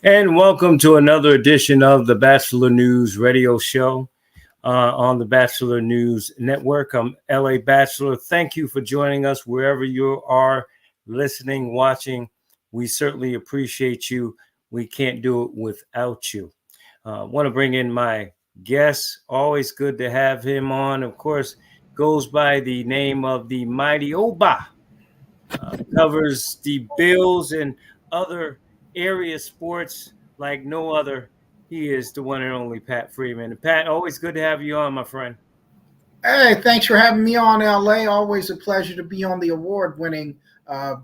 And welcome to another edition of the Batchelor News radio show on the Batchelor News Network. I'm LA Batchelor. Thank you for joining us wherever you are listening, watching. We certainly appreciate you. We can't do it without you. I want to bring in my guest. Always good to have him on. Of course, goes by the name of the Mighty Oba. Covers the Bills and other area sports like no other. He is the one and only Pat Freeman. And Pat, always good to have you on, my friend. Hey, thanks for having me on, LA. Always a pleasure to be on the award-winning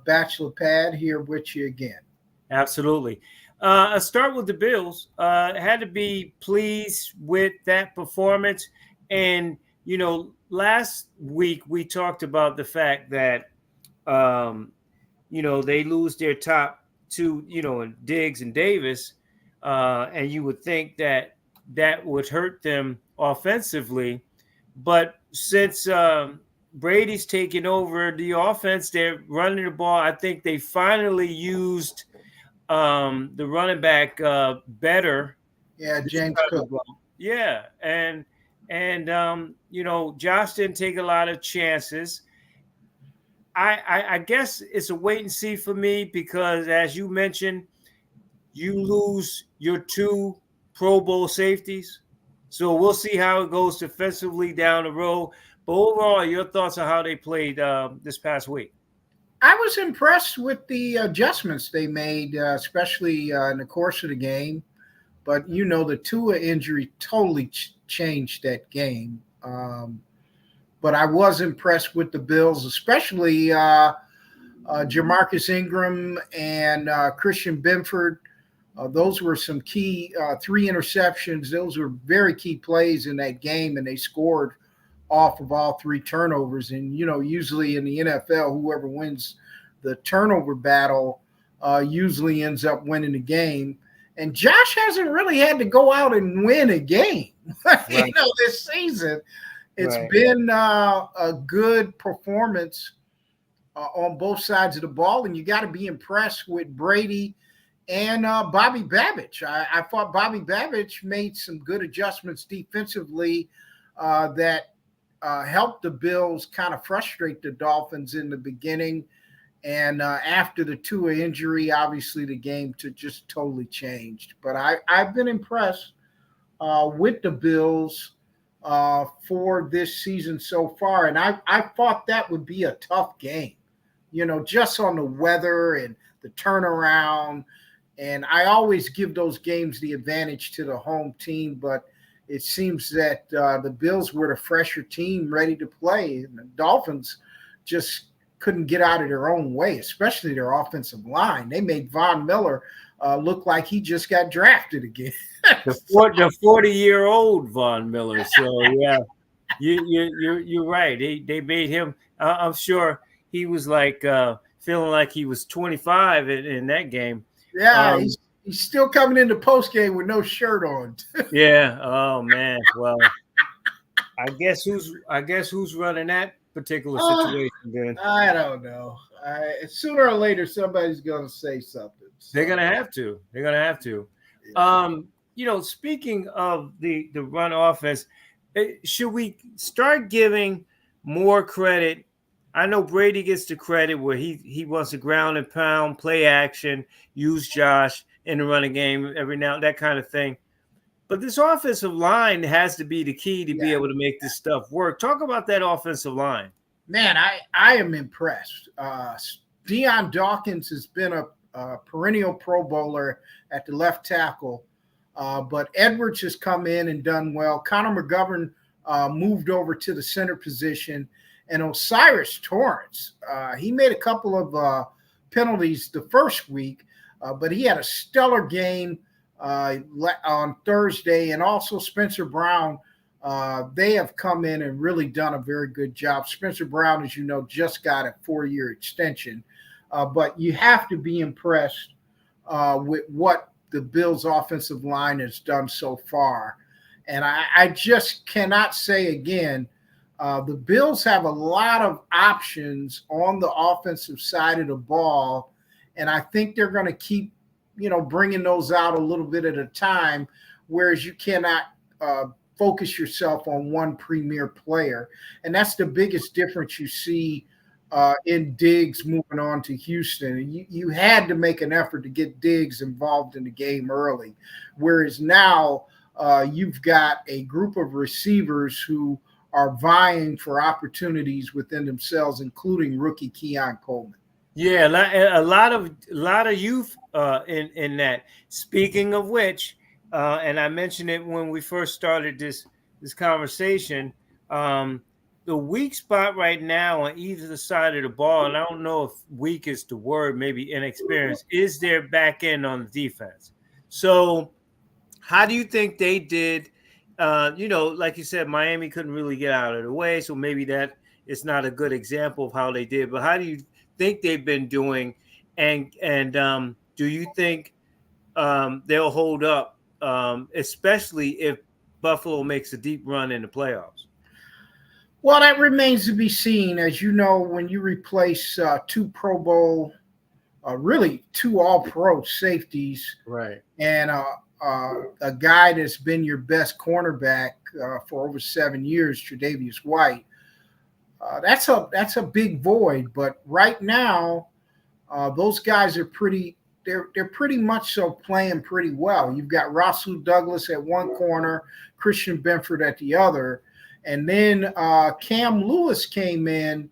Bachelor Pad here with you again. Absolutely. I'll start with the Bills. Had to be pleased with that performance. And, last week we talked about the fact that, they lose their top two, in Diggs and Davis. And you would think that that would hurt them offensively. But since Brady's taken over the offense, they're running the ball. I think they finally used the running back better. Yeah, James Cook. Yeah, and Josh didn't take a lot of chances. I guess it's a wait and see for me because, as you mentioned, you lose your two Pro Bowl safeties. So we'll see how it goes defensively down the road. But overall, your thoughts on how they played this past week? I was impressed with the adjustments they made, especially in the course of the game. But, the Tua injury totally changed that game. But I was impressed with the Bills, especially Jamarcus Ingram and Christian Benford. Those were some key 3 interceptions. Those were very key plays in that game, and they scored off of all 3 turnovers. And, usually in the NFL, whoever wins the turnover battle usually ends up winning the game. And Josh hasn't really had to go out and win a game, Right. this season. It's Right. been a good performance on both sides of the ball, and you got to be impressed with Brady and Bobby Babich. I thought Bobby Babich made some good adjustments defensively that helped the Bills kind of frustrate the Dolphins in the beginning. And after the Tua injury, obviously the game just totally changed. But I've been impressed with the Bills for this season so far. And I thought that would be a tough game, just on the weather and the turnaround. And I always give those games the advantage to the home team, but it seems that the Bills were the fresher team ready to play. And the Dolphins just couldn't get out of their own way, especially their offensive line. They made Von Miller look like he just got drafted again. The 40-year-old Von Miller. So yeah, you're right. They made him. I'm sure he was like feeling like he was 25 in that game. Yeah, he's still coming into post game with no shirt on. Yeah. Oh man. Well, I guess who's running that particular situation then? I don't know. Sooner or later, somebody's going to say something. So. They're gonna have to. Yeah. Speaking of the run offense, should we start giving more credit? I know Brady gets the credit where he wants to ground and pound, play action, use Josh in the running game every now, that kind of thing. But this offensive line has to be the key to be able to make this stuff work. Talk about that offensive line. Man, I am impressed. Deion Dawkins has been a perennial Pro Bowler at the left tackle, but Edwards has come in and done well. Connor McGovern moved over to the center position. And Osiris Torrance, he made a couple of penalties the first week, but he had a stellar game on Thursday. And also Spencer Brown, they have come in and really done a very good job. Spencer Brown, as you know, just got a 4-year extension. But you have to be impressed with what the Bills' offensive line has done so far. And I just cannot say again, the Bills have a lot of options on the offensive side of the ball, and I think they're going to keep, bringing those out a little bit at a time, whereas you cannot focus yourself on one premier player. And that's the biggest difference you see in Diggs moving on to Houston. You had to make an effort to get Diggs involved in the game early, whereas now you've got a group of receivers who are vying for opportunities within themselves, including rookie Keon Coleman. Yeah, a lot of youth in that. Speaking of which, and I mentioned it when we first started this conversation. The weak spot right now on either side of the ball, and I don't know if weak is the word, maybe inexperienced, is their back end on the defense. So, how do you think they did? Like you said, Miami couldn't really get out of the way, so maybe that is not a good example of how they did. But how do you think they've been doing, and do you think they'll hold up, especially if Buffalo makes a deep run in the playoffs? Well, that remains to be seen. As you know, when you replace two Pro Bowl, really two All-Pro safeties, right, and a guy that's been your best cornerback for over 7 years, Tre'Davious White, that's a big void. But right now, those guys are pretty. They're pretty much so playing pretty well. You've got Rasul Douglas at one corner, Christian Benford at the other, and then Cam Lewis came in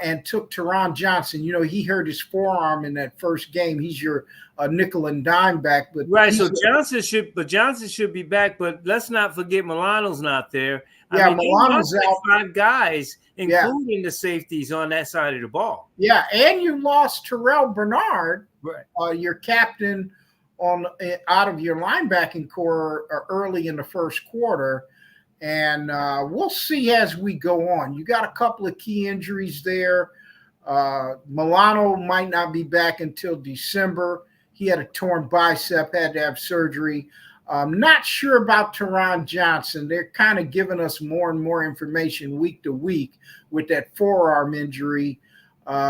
and took Teron Johnson. He hurt his forearm in that first game. He's your nickel and dime back, but right. So Johnson should be back. But let's not forget Milano's not there. Yeah, Milano's like out. 5 guys, including the safeties on that side of the ball. Yeah, and you lost Terrell Bernard, right, your captain, out of your linebacking core early in the first quarter. And we'll see as we go on. You got a couple of key injuries there. Milano might not be back until December. He had a torn bicep, had to have surgery. Not sure about Teron Johnson. They're kind of giving us more and more information week to week with that forearm injury.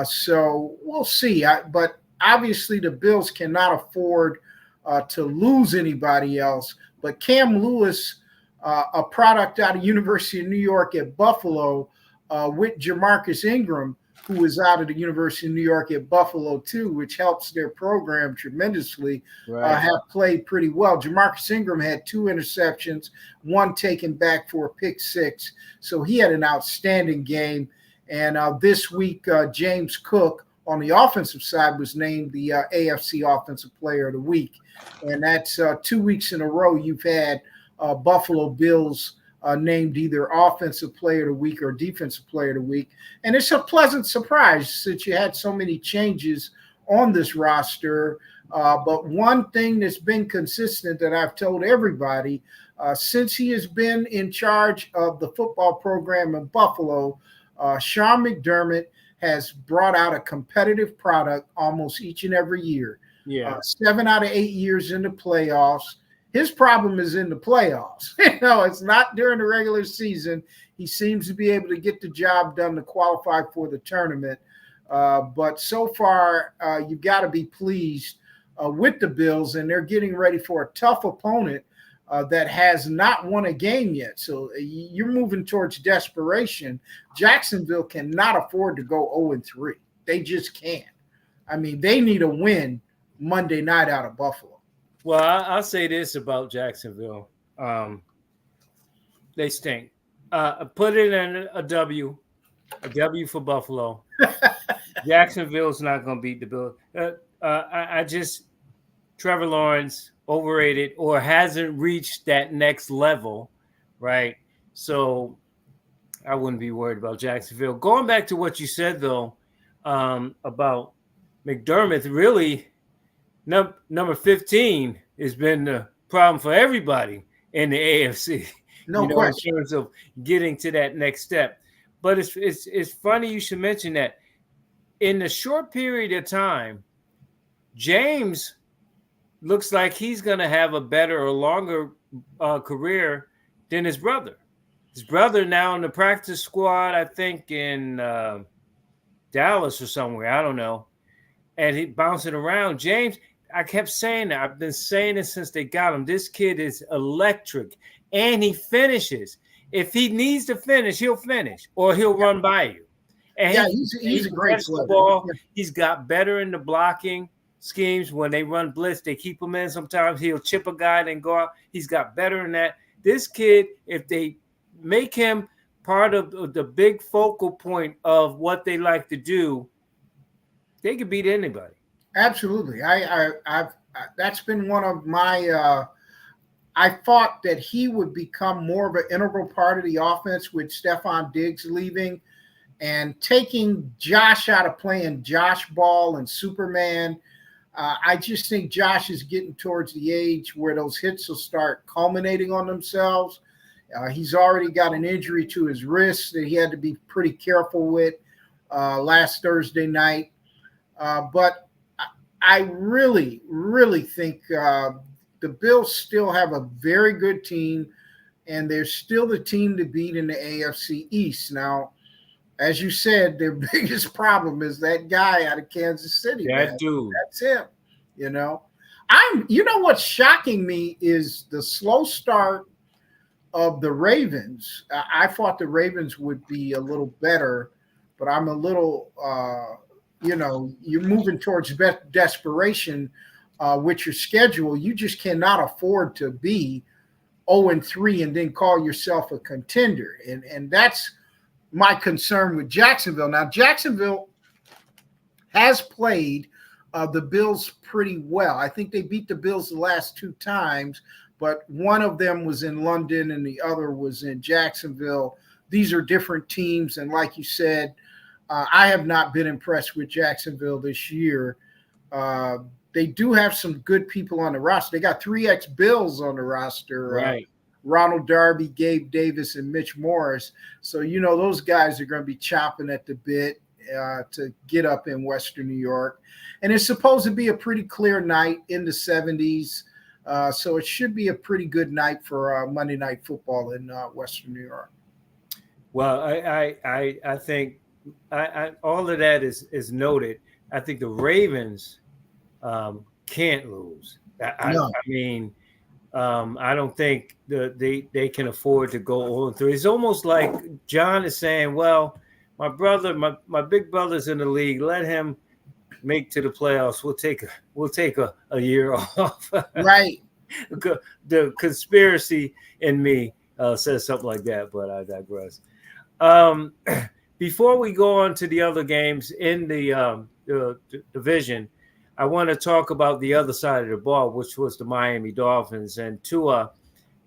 So we'll see. But obviously the Bills cannot afford to lose anybody else. But Cam Lewis, a product out of University of New York at Buffalo, with Jamarcus Ingram, who is out of the University of New York at Buffalo too, which helps their program tremendously, have played pretty well. Jamarcus Ingram had 2 interceptions, 1 taken back for a pick 6. So he had an outstanding game. And this week, James Cook on the offensive side was named the AFC Offensive Player of the Week. And that's 2 weeks in a row you've had Buffalo Bills named either Offensive Player of the Week or Defensive Player of the Week. And it's a pleasant surprise since you had so many changes on this roster. But one thing that's been consistent that I've told everybody since he has been in charge of the football program in Buffalo, Sean McDermott has brought out a competitive product almost each and every year. Yeah, 7 out of 8 years in the playoffs. His problem is in the playoffs. It's not during the regular season. He seems to be able to get the job done to qualify for the tournament. But so far, you've got to be pleased with the Bills, and they're getting ready for a tough opponent that has not won a game yet. So you're moving towards desperation. Jacksonville cannot afford to go 0-3. They just can't. I mean, they need a win Monday night out of Buffalo. Well, I'll say this about Jacksonville. They stink. Put it in a W for Buffalo. Jacksonville's not going to beat the Bills. Trevor Lawrence, overrated or hasn't reached that next level, right? So I wouldn't be worried about Jacksonville. Going back to what you said, though, about McDermott, really – number 15 has been the problem for everybody in the AFC. No question. In terms of getting to that next step. But it's funny you should mention that. In the short period of time, James looks like he's going to have a better or longer career than his brother. His brother now in the practice squad, I think in Dallas or somewhere. I don't know. And he bouncing around. James, I kept saying that. I've been saying it since they got him. This kid is electric, and he finishes. If he needs to finish, he'll finish, or he'll run by you. And Yeah, he he's a can great catch the player. ball. Yeah. He's got better in the blocking schemes. When they run blitz, they keep him in. Sometimes he'll chip a guy and go out. He's got better in that. This kid, if they make him part of the big focal point of what they like to do, they could beat anybody. Absolutely. I've that's been one of my. I thought that he would become more of an integral part of the offense with Stephon Diggs leaving and taking Josh out of playing Josh Ball and Superman. I just think Josh is getting towards the age where those hits will start culminating on themselves. He's already got an injury to his wrist that he had to be pretty careful with last Thursday night. But I really, really think the Bills still have a very good team, and they're still the team to beat in the AFC East. Now, as you said, their biggest problem is that guy out of Kansas City. That man. dude. That's him. You know what's shocking me is the slow start of the Ravens. I thought the Ravens would be a little better, but I'm a little, you're moving towards desperation with your schedule. You just cannot afford to be 0-3 and then call yourself a contender. And that's my concern with Jacksonville. Now, Jacksonville has played the Bills pretty well. I think they beat the Bills the last 2 times, but one of them was in London and the other was in Jacksonville. These are different teams. And like you said, I have not been impressed with Jacksonville this year. They do have some good people on the roster. They got 3 ex-Bills on the roster. Right. Ronald Darby, Gabe Davis, and Mitch Morris. So, those guys are going to be chopping at the bit to get up in Western New York. And it's supposed to be a pretty clear night in the 70s. So it should be a pretty good night for Monday Night Football in Western New York. Well, I think all of that is noted. I think the Ravens can't lose. I mean, I don't think they can afford to go 0-3. It's almost like John is saying, well, my brother, my big brother's in the league. Let him make to the playoffs. We'll take a year off. Right. The conspiracy in me says something like that, but I digress. Before we go on to the other games in the division, I want to talk about the other side of the ball, which was the Miami Dolphins and Tua,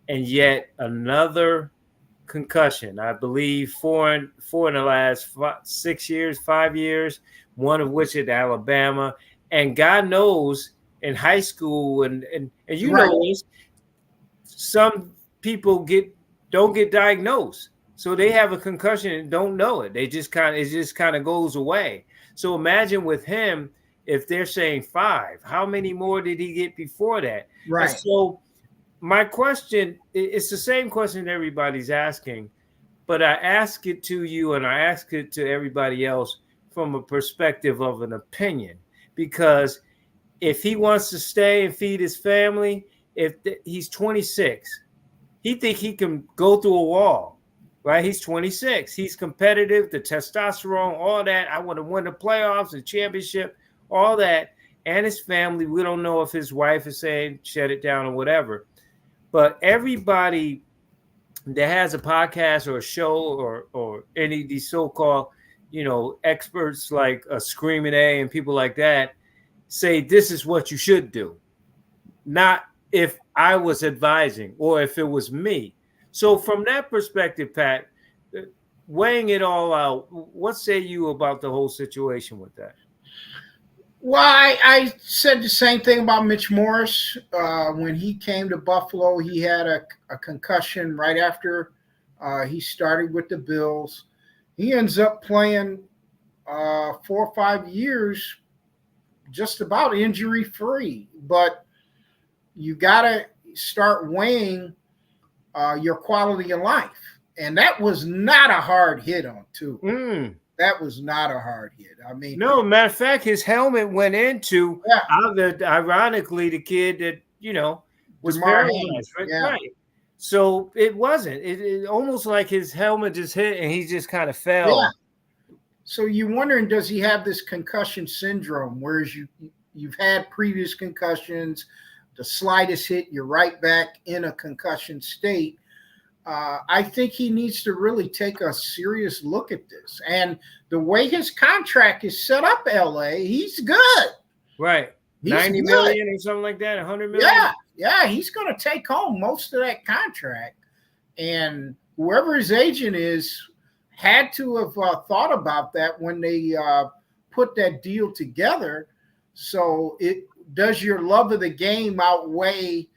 and yet another concussion. I believe four in the last 5 years, one of which at Alabama, and God knows in high school and you Right. know, some people don't get diagnosed, so they have a concussion and don't know it. It just kind of goes away. So imagine with him, if they're saying 5, how many more did he get before that? Right. And so my question, it's the same question everybody's asking, but I ask it to you and I ask it to everybody else from a perspective of an opinion, because if he wants to stay and feed his family, he's 26, he think he can go through a wall, right? He's 26. He's competitive, the testosterone, all that. I want to win the playoffs, the championship, all that. And his family, we don't know if his wife is saying shut it down or whatever. But everybody that has a podcast or a show or any of these so-called, experts like Screaming A and people like that say this is what you should do. Not if I was advising or if it was me. So from that perspective, Pat, weighing it all out, what say you about the whole situation with that? Well, I said the same thing about Mitch Morris. When he came to Buffalo, he had a concussion right after he started with the Bills. He ends up playing 4 or 5 years just about injury-free. But you got to start weighing your quality of life. And that was not a hard hit on Tua. That was not a hard hit. I mean, No, matter of fact, his helmet went into yeah, ironically the kid that was DeMar Hamlin. paralyzed, right? Yeah, Right. So it wasn't. It almost like his helmet just hit and he just kind of yeah. fell. So you're wondering, does he have this concussion syndrome? Whereas you've had previous concussions, the slightest hit, you're right back in a concussion state. I think he needs to really take a serious look at this. And the way his contract is set up, LA, he's good. Right. He's 90 good. million or something like that, 100 million. Yeah, he's going to take home most of that contract. And whoever his agent is had to have thought about that when they put that deal together. So does your love of the game outweigh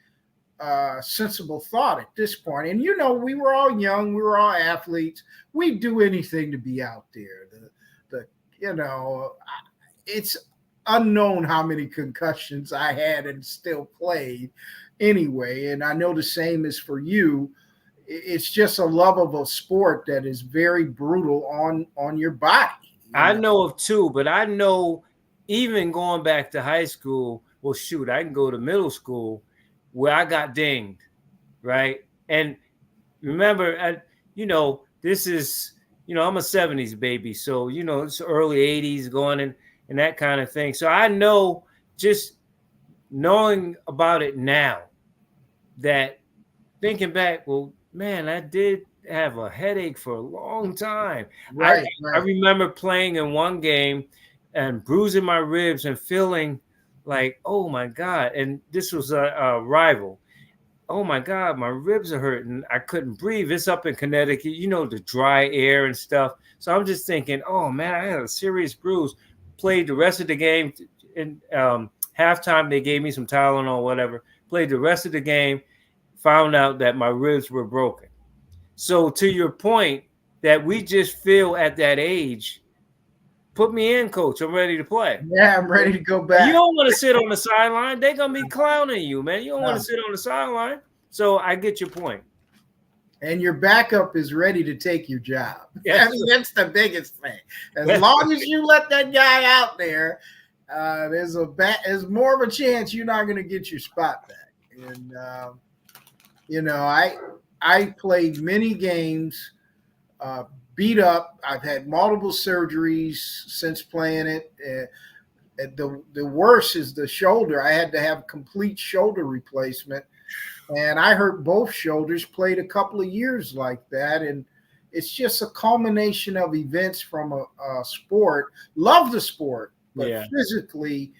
sensible thought at this point? And we were all young, we were all athletes. We'd do anything to be out there. It's unknown how many concussions I had and still played anyway. And I know the same is for you. It's just a love of a sport that is very brutal on your body. I know of two, but I know even going back to high school, well, shoot, I can go to middle school where I got dinged, right? And remember, this is, I'm a 70s baby. So, it's early 80s going and that kind of thing. So I know, just knowing about it now, that thinking back, well, man, I did have a headache for a long time. Right. I remember playing in one game and bruising my ribs and feeling like, oh my God. And this was a rival. Oh my God, my ribs are hurting. I couldn't breathe. It's up in Connecticut, the dry air and stuff. So I'm just thinking, oh man, I had a serious bruise. Played the rest of the game. In halftime, they gave me some Tylenol or whatever. Played the rest of the game. Found out that my ribs were broken. So to your point that we just feel at that age, put me in, coach. I'm ready to play. Yeah, I'm ready to go back. You don't want to sit on the sideline. They're going to be clowning you, man. You don't want to sit on the sideline. So I get your point. And your backup is ready to take your job. Yes. I mean, that's the biggest thing. As long as you let that guy out there, there's more of a chance you're not going to get your spot back. And, I played many games, beat up. I've had multiple surgeries since playing it. The worst is the shoulder. I had to have complete shoulder replacement. And I hurt both shoulders, played a couple of years like that. And it's just a culmination of events from a sport. Love the sport, but physically,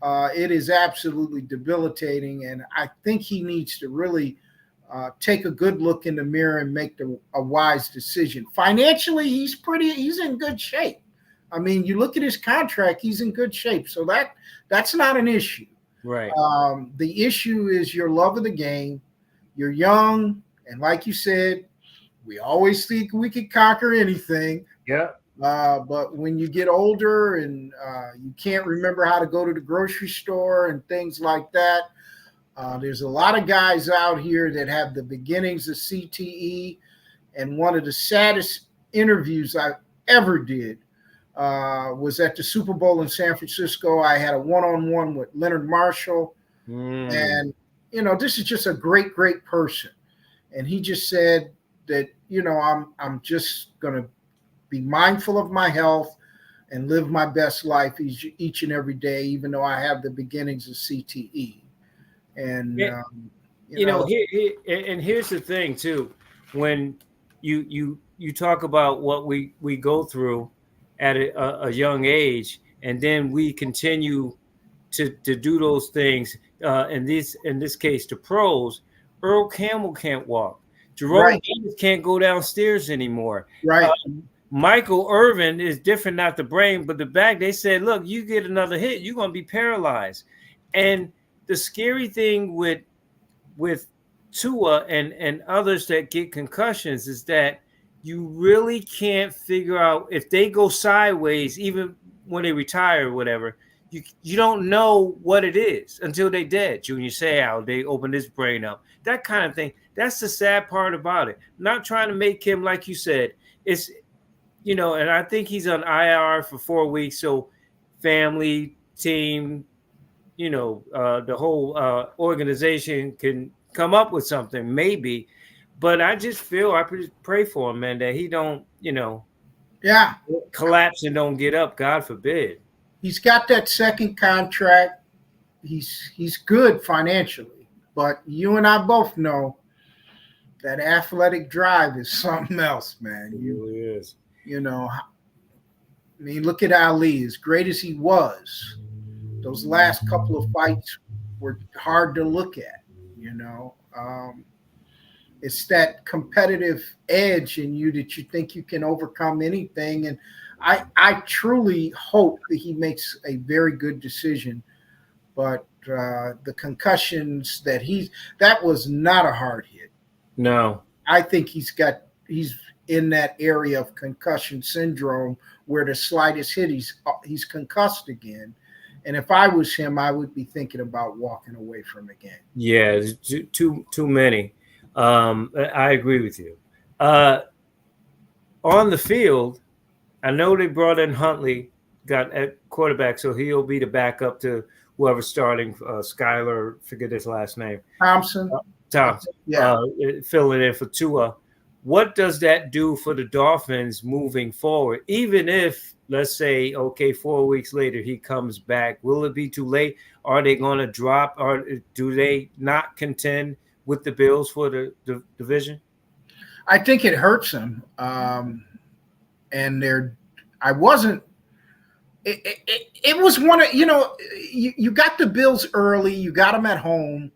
it is absolutely debilitating. And I think he needs to really take a good look in the mirror and make a wise decision. Financially, he's in good shape. I mean, you look at his contract, he's in good shape. So that's not an issue. Right. The issue is your love of the game. You're young. And like you said, we always think we could conquer anything. Yeah. But when you get older and you can't remember how to go to the grocery store and things like that, there's a lot of guys out here that have the beginnings of CTE. And one of the saddest interviews I ever did was at the Super Bowl in San Francisco. I had a one-on-one with Leonard Marshall. And, this is just a great, great person. And he just said that, I'm just going to be mindful of my health and live my best life each and every day, even though I have the beginnings of CTE. And, and here's the thing too, when you talk about what we go through at a young age, and then we continue to do those things. In this case, the pros. Earl Campbell can't walk. Jerome Davis can't go downstairs anymore. Right. Michael Irvin is different, not the brain, but the back. They said, look, you get another hit, you're going to be paralyzed. And the scary thing with Tua and others that get concussions is that you really can't figure out if they go sideways, even when they retire or whatever. You don't know what it is until they dead. Junior Seau, they open his brain up. That kind of thing. That's the sad part about it. Not trying to make him, like you said, and I think he's on IR for 4 weeks. So family, team, the whole organization can come up with something, maybe. But I just feel I pray for him, man, that he don't, Yeah, collapse and don't get up. God forbid. he's got that second contract. He's good financially, but you and I both know that athletic drive is something else, man. It really is. I mean, look at Ali. As great as he was, those last couple of fights were hard to look at. It's that competitive edge in you that you think you can overcome anything. And I truly hope that he makes a very good decision. But the concussions that was not a hard hit. No. I think he's in that area of concussion syndrome where the slightest hit he's concussed again. And if I was him, I would be thinking about walking away from the game. Yeah, too many. I agree with you. On the field, I know they brought in Huntley, got at quarterback, so he'll be the backup to whoever's starting. Skyler, forget his last name. Thompson. Yeah. Filling in for Tua. What does that do for the Dolphins moving forward? Even if, let's say, okay, 4 weeks later he comes back, will it be too late? Are they going to drop, or do they not contend with the Bills for the division? I think it hurts them. And I wasn't. It was one of you got the Bills early, you got them at home.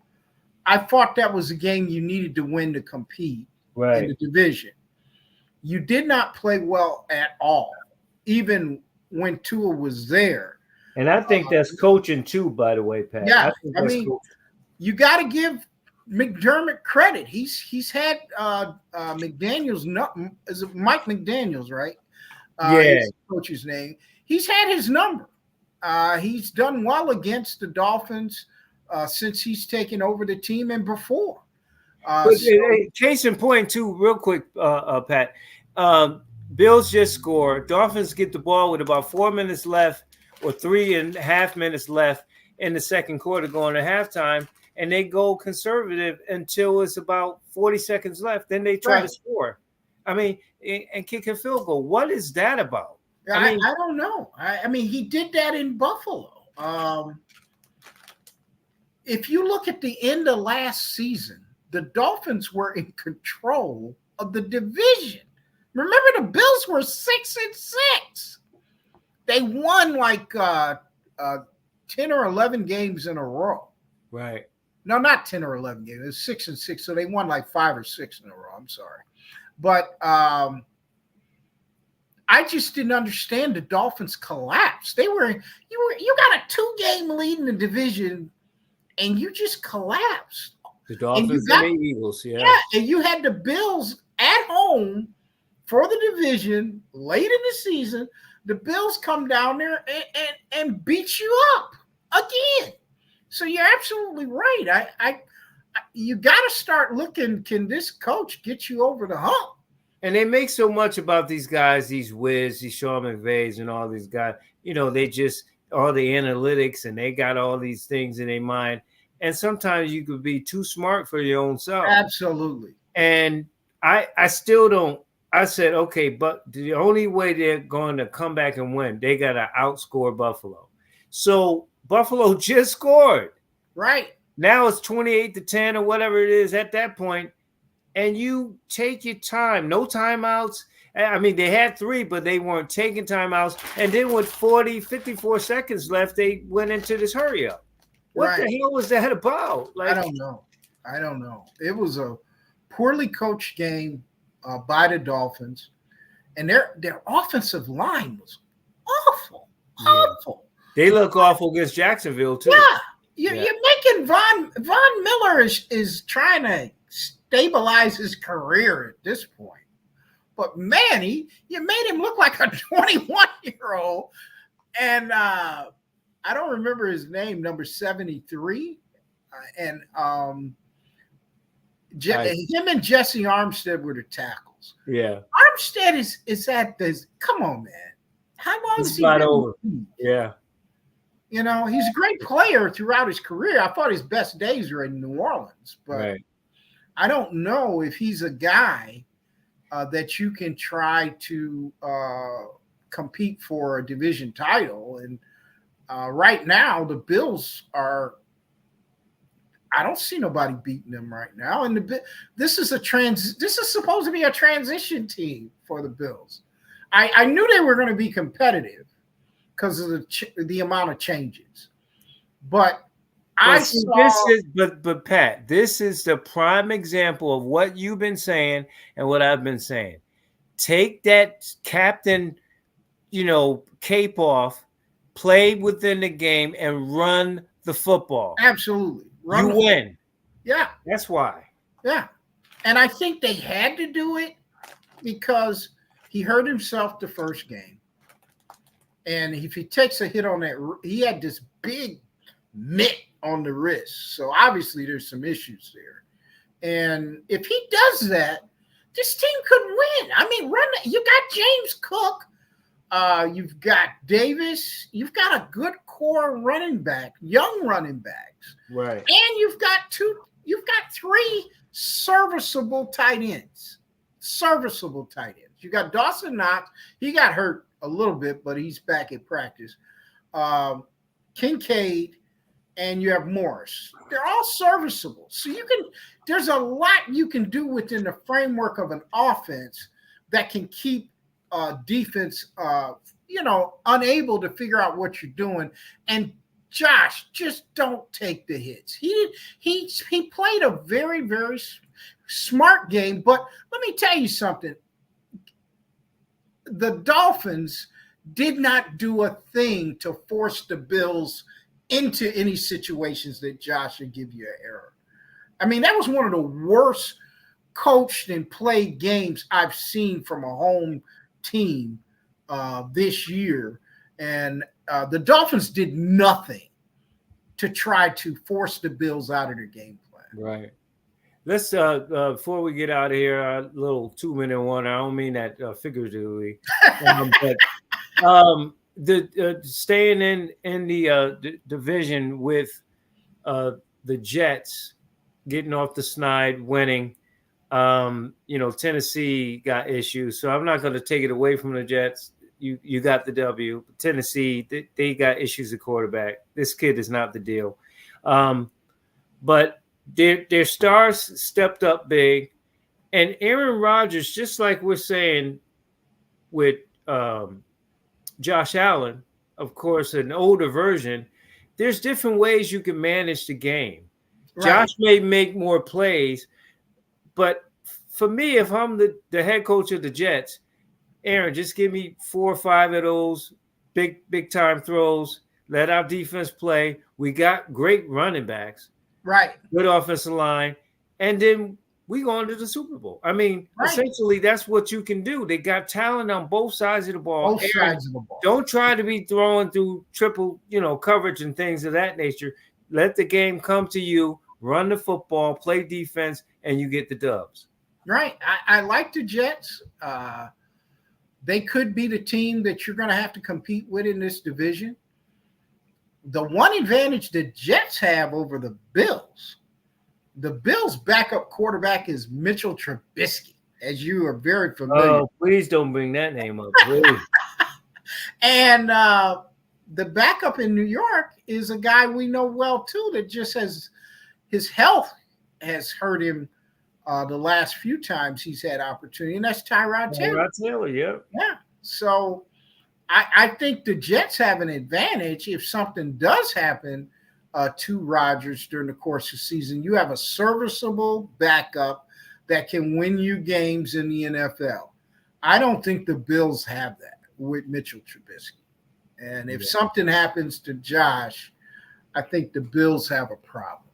I thought that was a game you needed to win to compete in the division. You did not play well at all, even when Tua was there. And I think that's coaching too, by the way, Pat. Yeah, I mean, you got to give McDermott credit. He's had McDaniels. Is it Mike McDaniels, right? His coach's name. He's had his number. He's done well against the Dolphins since he's taken over the team and before. Case in point, too, real quick, Pat. Bills just score. Dolphins get the ball with about 4 minutes left or 3.5 minutes left in the second quarter going to halftime, and they go conservative until it's about 40 seconds left. Then they try to score. I mean, and kick a field goal. What is that about? I don't know. I mean, he did that in Buffalo. If you look at the end of last season, the Dolphins were in control of the division. Remember, the Bills were 6-6. They won like 10 or 11 games in a row. Right. No, not 10 or 11 games. It was 6-6. So they won like 5 or 6 in a row. I'm sorry. But I just didn't understand the Dolphins collapse. You got a 2-game lead in the division, and you just collapsed. The Dolphins and the Eagles, yeah. And you had the Bills at home for the division late in the season. The Bills come down there and beat you up again. So you're absolutely right. You got to start looking. Can this coach get you over the hump? And they make so much about these guys, these Wiz, these Sean McVays, and all these guys. They just all the analytics, and they got all these things in their mind. And sometimes you could be too smart for your own self. Absolutely. And I still don't. I said, okay, but the only way they're going to come back and win, they got to outscore Buffalo. So Buffalo just scored. Right. Now it's 28-10 or whatever it is at that point. And you take your time. No timeouts. I mean, they had 3, but they weren't taking timeouts. And then with 54 seconds left, they went into this hurry up. What the hell was that about? I don't know. It was a poorly coached game by the Dolphins, and their offensive line was awful. They look awful against Jacksonville too. Yeah, you're making Von Miller is trying to stabilize his career at this point, but man, you made him look like a 21-year-old, and I don't remember his name, number 73, and him and Jesse Armstead were the tackles. Bills. Yeah. Armstead is at this. Come on, man. How long It's has he not been? over. Yeah. You know, he's a great player throughout his career. I thought his best days were in New Orleans, but Right. I don't know if he's a guy that you can try to compete for a division title. And right now, the Bills are. I don't see nobody beating them right now. And this is supposed to be a transition team for the Bills. I knew they were going to be competitive because of the amount of changes, but but Pat, this is the prime example of what you've been saying and what I've been saying. Take that captain, cape off, play within the game, and run the football. Absolutely. You win. Yeah. That's why. Yeah. And I think they had to do it because he hurt himself the first game. And if he takes a hit on that, he had this big mitt on the wrist. So obviously there's some issues there. And if he does that, this team could win. I mean, you got James Cook. You've got Davis. You've got a good core running back, young running backs. Right. And you've got three serviceable tight ends. You got Dawson Knox. He got hurt a little bit, but he's back at practice. Kincaid, and you have Morris. They're all serviceable. So there's a lot you can do within the framework of an offense that can keep defense, unable to figure out what you're doing. And Josh, just don't take the hits. He played a very, very smart game. But let me tell you something. The Dolphins did not do a thing to force the Bills into any situations that Josh would give you an error. I mean, that was one of the worst coached and played games I've seen from a home team this year. And the Dolphins did nothing to try to force the Bills out of their game plan. Right. Let's before we get out of here, a little 2-minute one. I don't mean that figuratively, but staying in the division with the Jets getting off the snide, winning. Tennessee got issues, so I'm not going to take it away from the Jets. You got the W. Tennessee, they got issues at quarterback. This kid is not the deal. But their stars stepped up big. And Aaron Rodgers, just like we're saying with Josh Allen, of course, an older version, there's different ways you can manage the game. Right. Josh may make more plays, but for me, if I'm the head coach of the Jets, Aaron, just give me 4 or 5 of those big time throws. Let our defense play. We got great running backs, right? Good offensive line, and then we go into the Super Bowl. I mean, essentially, that's what you can do. They got talent on both sides of the ball. Don't try to be throwing through triple, coverage and things of that nature. Let the game come to you. Run the football, play defense, and you get the dubs. Right. I like the Jets. They could be the team that you're going to have to compete with in this division. The one advantage the Jets have over the Bills' backup quarterback is Mitchell Trubisky, as you are very familiar. Oh, please don't bring that name up, please. And the backup in New York is a guy we know well, too, that just has his health has hurt him the last few times he's had opportunity, and that's Tyrod Taylor. Tyrod Taylor, yeah. Yeah. So I think the Jets have an advantage if something does happen to Rodgers during the course of the season. You have a serviceable backup that can win you games in the NFL. I don't think the Bills have that with Mitchell Trubisky. And if something happens to Josh, I think the Bills have a problem.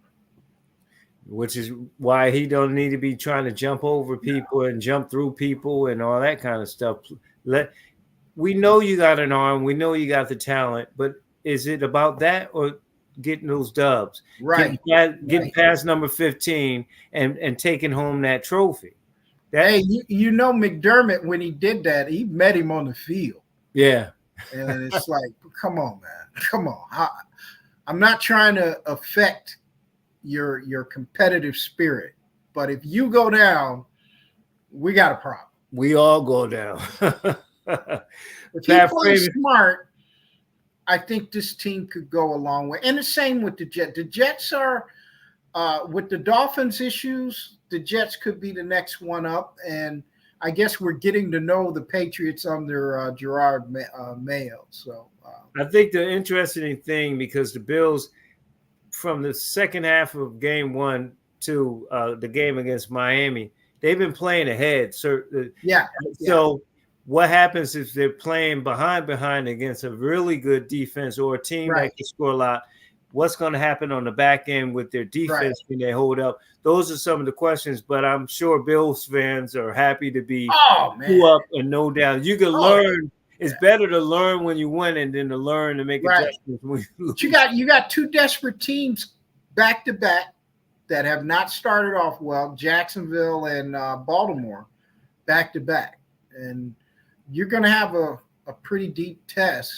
Which is why he don't need to be trying to jump over people and jump through people and all that kind of stuff. We know you got an arm. We know you got the talent. But is it about that or getting those dubs? Right. Getting past number 15 and taking home that trophy. Hey, you know McDermott, when he did that, he met him on the field. Yeah. And it's like, come on, man. Come on. I'm not trying to affect your competitive spirit, but if you go down, we got a problem. We all go down. If you play smart, I think this team could go a long way. And the same with the Jets. The Jets are, with the Dolphins' issues, the Jets could be the next one up. And I guess we're getting to know the Patriots under Gerard Mayo. So I think the interesting thing, because the Bills, from the second half of game 1 to the game against Miami, they've been playing ahead. So what happens if they're playing behind against a really good defense or a team that can score a lot? What's going to happen on the back end with their defense when they hold up? Those are some of the questions, but I'm sure Bills fans are happy to be 2 up and no down. You can learn. It's better to learn when you win and then to learn to make adjustments when you lose. You got 2 desperate teams back to back that have not started off well, Jacksonville and Baltimore, back to back. And you're going to have a pretty deep test.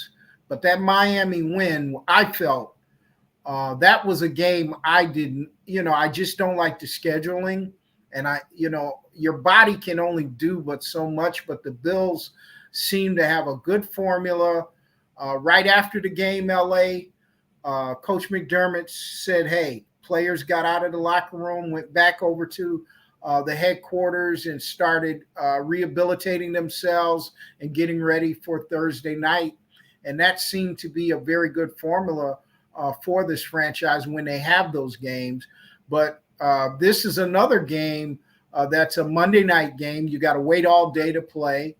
But that Miami win, I felt that was a game I didn't, I just don't like the scheduling. And your body can only do but so much, but the Bills seem to have a good formula. Right after the game, LA, Coach McDermott said, hey, players got out of the locker room, went back over to the headquarters and started rehabilitating themselves and getting ready for Thursday night. And that seemed to be a very good formula for this franchise when they have those games. But this is another game that's a Monday night game. You got to wait all day to play.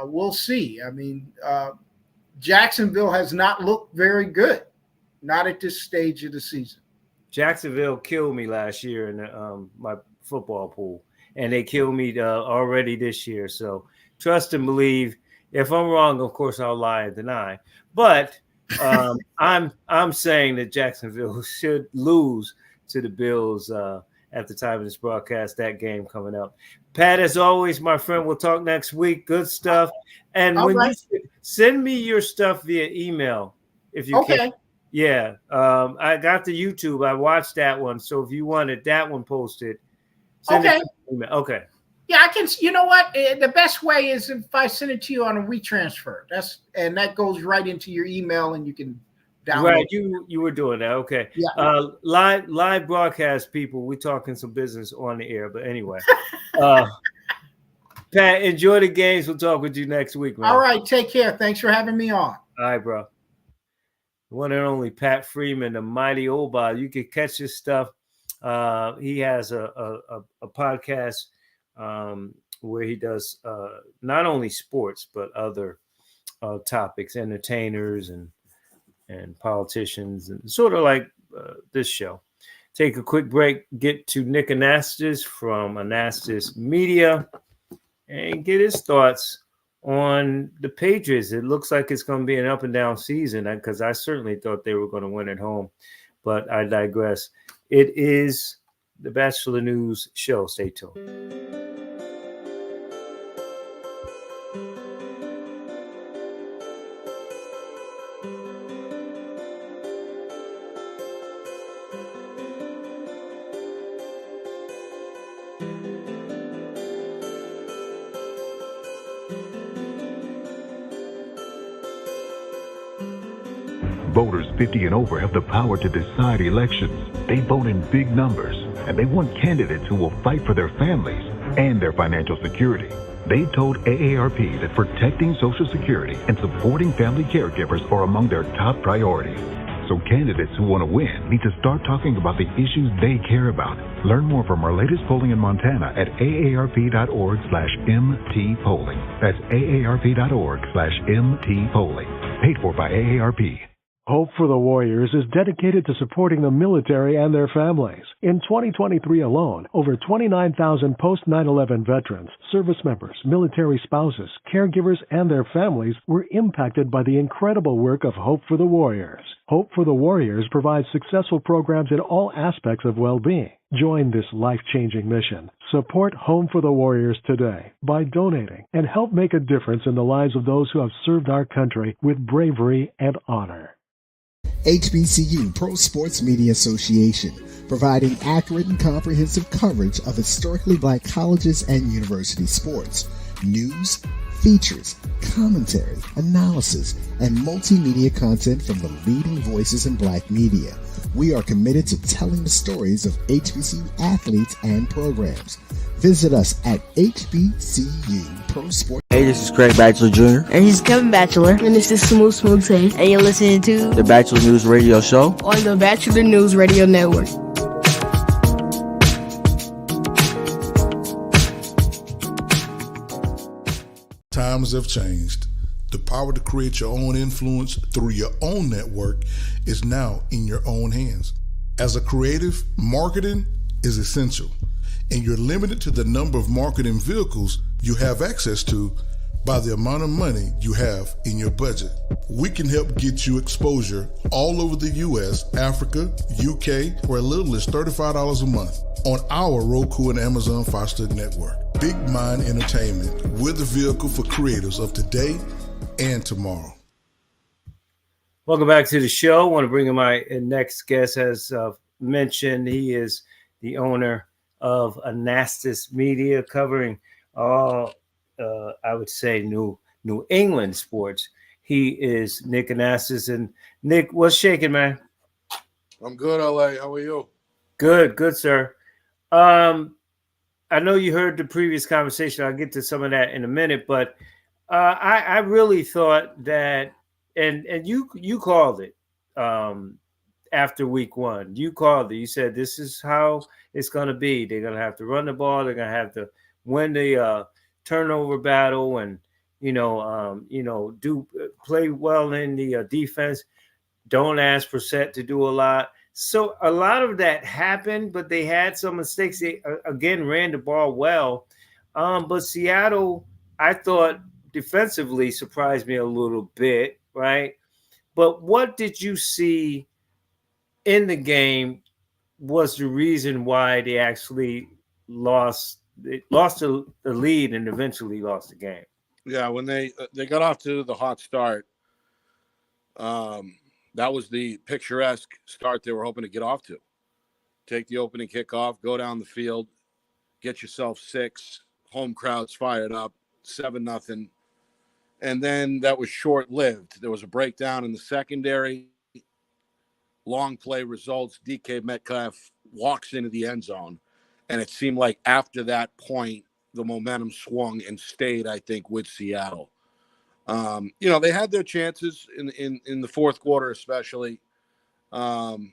We'll see. I mean, Jacksonville has not looked very good, not at this stage of the season. Jacksonville killed me last year in my football pool, and they killed me already this year. So trust and believe. If I'm wrong, of course, I'll lie and deny. But I'm saying that Jacksonville should lose to the Bills at the time of this broadcast, that game coming up. Pat, as always, my friend, we'll talk next week. Good stuff. And you send me your stuff via email if you can. Yeah. I got the YouTube. I watched that one. So if you wanted that one posted, send it to email. Okay. Yeah, I can. You know what? The best way is if I send it to you on a WeTransfer. That goes right into your email, and you can download. Right, you were doing that. Okay. Yeah. Live broadcast people. We're talking some business on the air, but anyway. Pat, enjoy the games. We'll talk with you next week, man. All right, take care. Thanks for having me on. All right, bro. One and only Pat Freeman, the mighty Oba. You can catch his stuff. He has a podcast where he does not only sports but other topics, entertainers and politicians, and sort of like this show. Take a quick break, get to Nick Anastas from Anastas Media, and get his thoughts on the Patriots. It looks like it's going to be an up and down season, because I certainly thought they were going to win at home, but I digress. It is the Batchelor News Show. Stay tuned. Voters 50 and over have the power to decide elections. They vote in big numbers, and they want candidates who will fight for their families and their financial security. They told AARP that protecting Social Security and supporting family caregivers are among their top priorities. So candidates who want to win need to start talking about the issues they care about. Learn more from our latest polling in Montana at aarp.org/mtpolling. That's aarp.org/mtpolling. Paid for by AARP. Hope for the Warriors is dedicated to supporting the military and their families. In 2023 alone, over 29,000 post 9/11 veterans, service members, military spouses, caregivers, and their families were impacted by the incredible work of Hope for the Warriors. Hope for the Warriors provides successful programs in all aspects of well-being. Join this life-changing mission. Support Home for the Warriors today by donating and help make a difference in the lives of those who have served our country with bravery and honor. HBCU Pro Sports Media Association, providing accurate and comprehensive coverage of historically black colleges and university sports, news, features, commentary, analysis, and multimedia content from the leading voices in black media. We are committed to telling the stories of HBCU athletes and programs. Visit us at HBCU Pro Sports. Hey, this is Craig Batchelor Jr. And this is Kevin Batchelor. And this is Smooth Smooth. And you're listening to the Batchelor News Radio Show on the Batchelor News Radio Network. Times have changed. The power to create your own influence through your own network is now in your own hands. As a creative, marketing is essential, and you're limited to the number of marketing vehicles you have access to by the amount of money you have in your budget. We can help get you exposure all over the US, Africa, UK, for as little as $35 a month on our Roku and Amazon Fire Stick network. Big Mind Entertainment, we're the vehicle for creators of today and tomorrow. Welcome back to the show. I want to bring in my next guest. As mentioned, he is the owner of Anastas Media, covering all, I would say, New England sports. He is Nick Anastas. And Nick, what's shaking, man? I'm good, LA. How are you? Good, sir. I know you heard the previous conversation. I'll get to some of that in a minute, but I really thought that, and you called it after week one. You called it. You said this is how it's going to be. They're going to have to run the ball. They're going to have to win the turnover battle, and do play well in the defense. Don't ask Brissett to do a lot. So a lot of that happened, but they had some mistakes. They, again, ran the ball well. But Seattle, I thought, defensively surprised me a little bit, right? But what did you see in the game was the reason why they actually lost the lead and eventually lost the game? Yeah, when they got off to the hot start, that was the picturesque start they were hoping to get off to. Take the opening kickoff, go down the field, get yourself 6, home crowd's fired up, 7-0. And then that was short-lived. There was a breakdown in the secondary. Long play results. DK Metcalf walks into the end zone. And it seemed like after that point, the momentum swung and stayed, I think, with Seattle. They had their chances in the fourth quarter, especially. The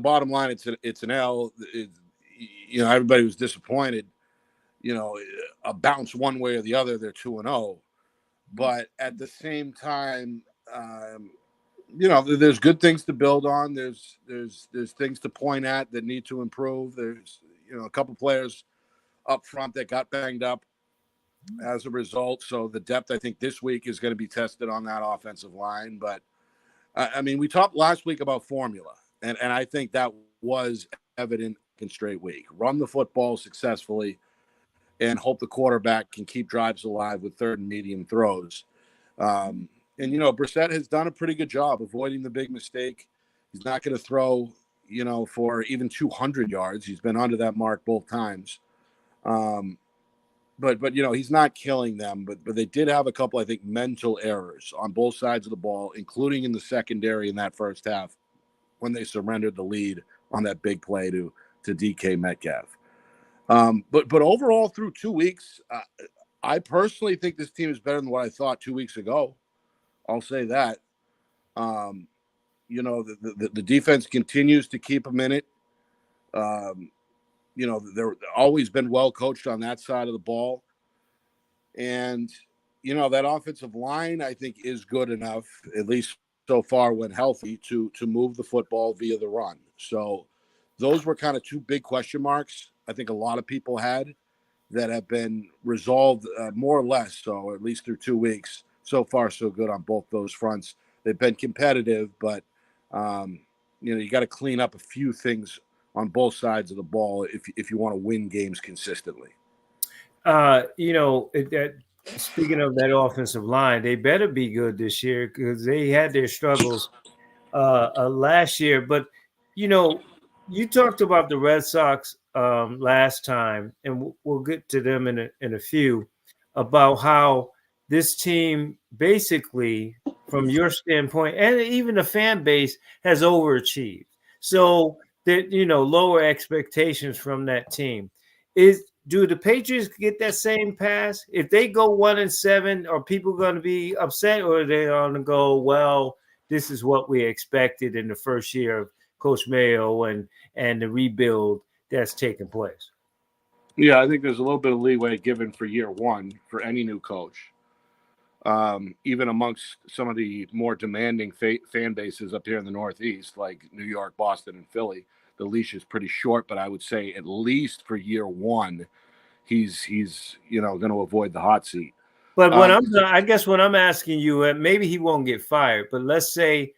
bottom line, it's an L. Everybody was disappointed. A bounce one way or the other, they're 2-0. But at the same time, there's good things to build on. There's things to point at that need to improve. There's a couple players up front that got banged up as a result. So the depth, I think, this week is going to be tested on that offensive line. But, we talked last week about formula, and I think that was evident in straight week. Run the football successfully and hope the quarterback can keep drives alive with third and medium throws. Brissett has done a pretty good job avoiding the big mistake. He's not going to throw, for even 200 yards. He's been under that mark both times. But he's not killing them. But they did have a couple, I think, mental errors on both sides of the ball, including in the secondary in that first half when they surrendered the lead on that big play to DK Metcalf. But overall, through 2 weeks, I personally think this team is better than what I thought 2 weeks ago. I'll say that. The defense continues to keep them in it. They're always been well coached on that side of the ball. And, that offensive line, I think, is good enough, at least so far when healthy, to move the football via the run. So those were kind of two big question marks I think a lot of people had that have been resolved more or less, so at least through 2 weeks. So far, so good on both those fronts. They've been competitive, but you got to clean up a few things on both sides of the ball if you want to win games consistently. Speaking of that offensive line, they better be good this year because they had their struggles last year. But you talked about the Red Sox last time, and we'll get to them in a few, about how this team basically, from your standpoint, and even the fan base, has overachieved. So that lower expectations from that team. Do the Patriots get that same pass? If they go 1-7, are people going to be upset, or are they going to go, well, this is what we expected in the first year of Coach Mayo and the rebuild that's taking place? Yeah, I think there's a little bit of leeway given for year one for any new coach. Even amongst some of the more demanding fan bases up here in the Northeast, like New York, Boston, and Philly, the leash is pretty short. But I would say at least for year one, he's going to avoid the hot seat. But I guess what I'm asking you, maybe he won't get fired, but let's say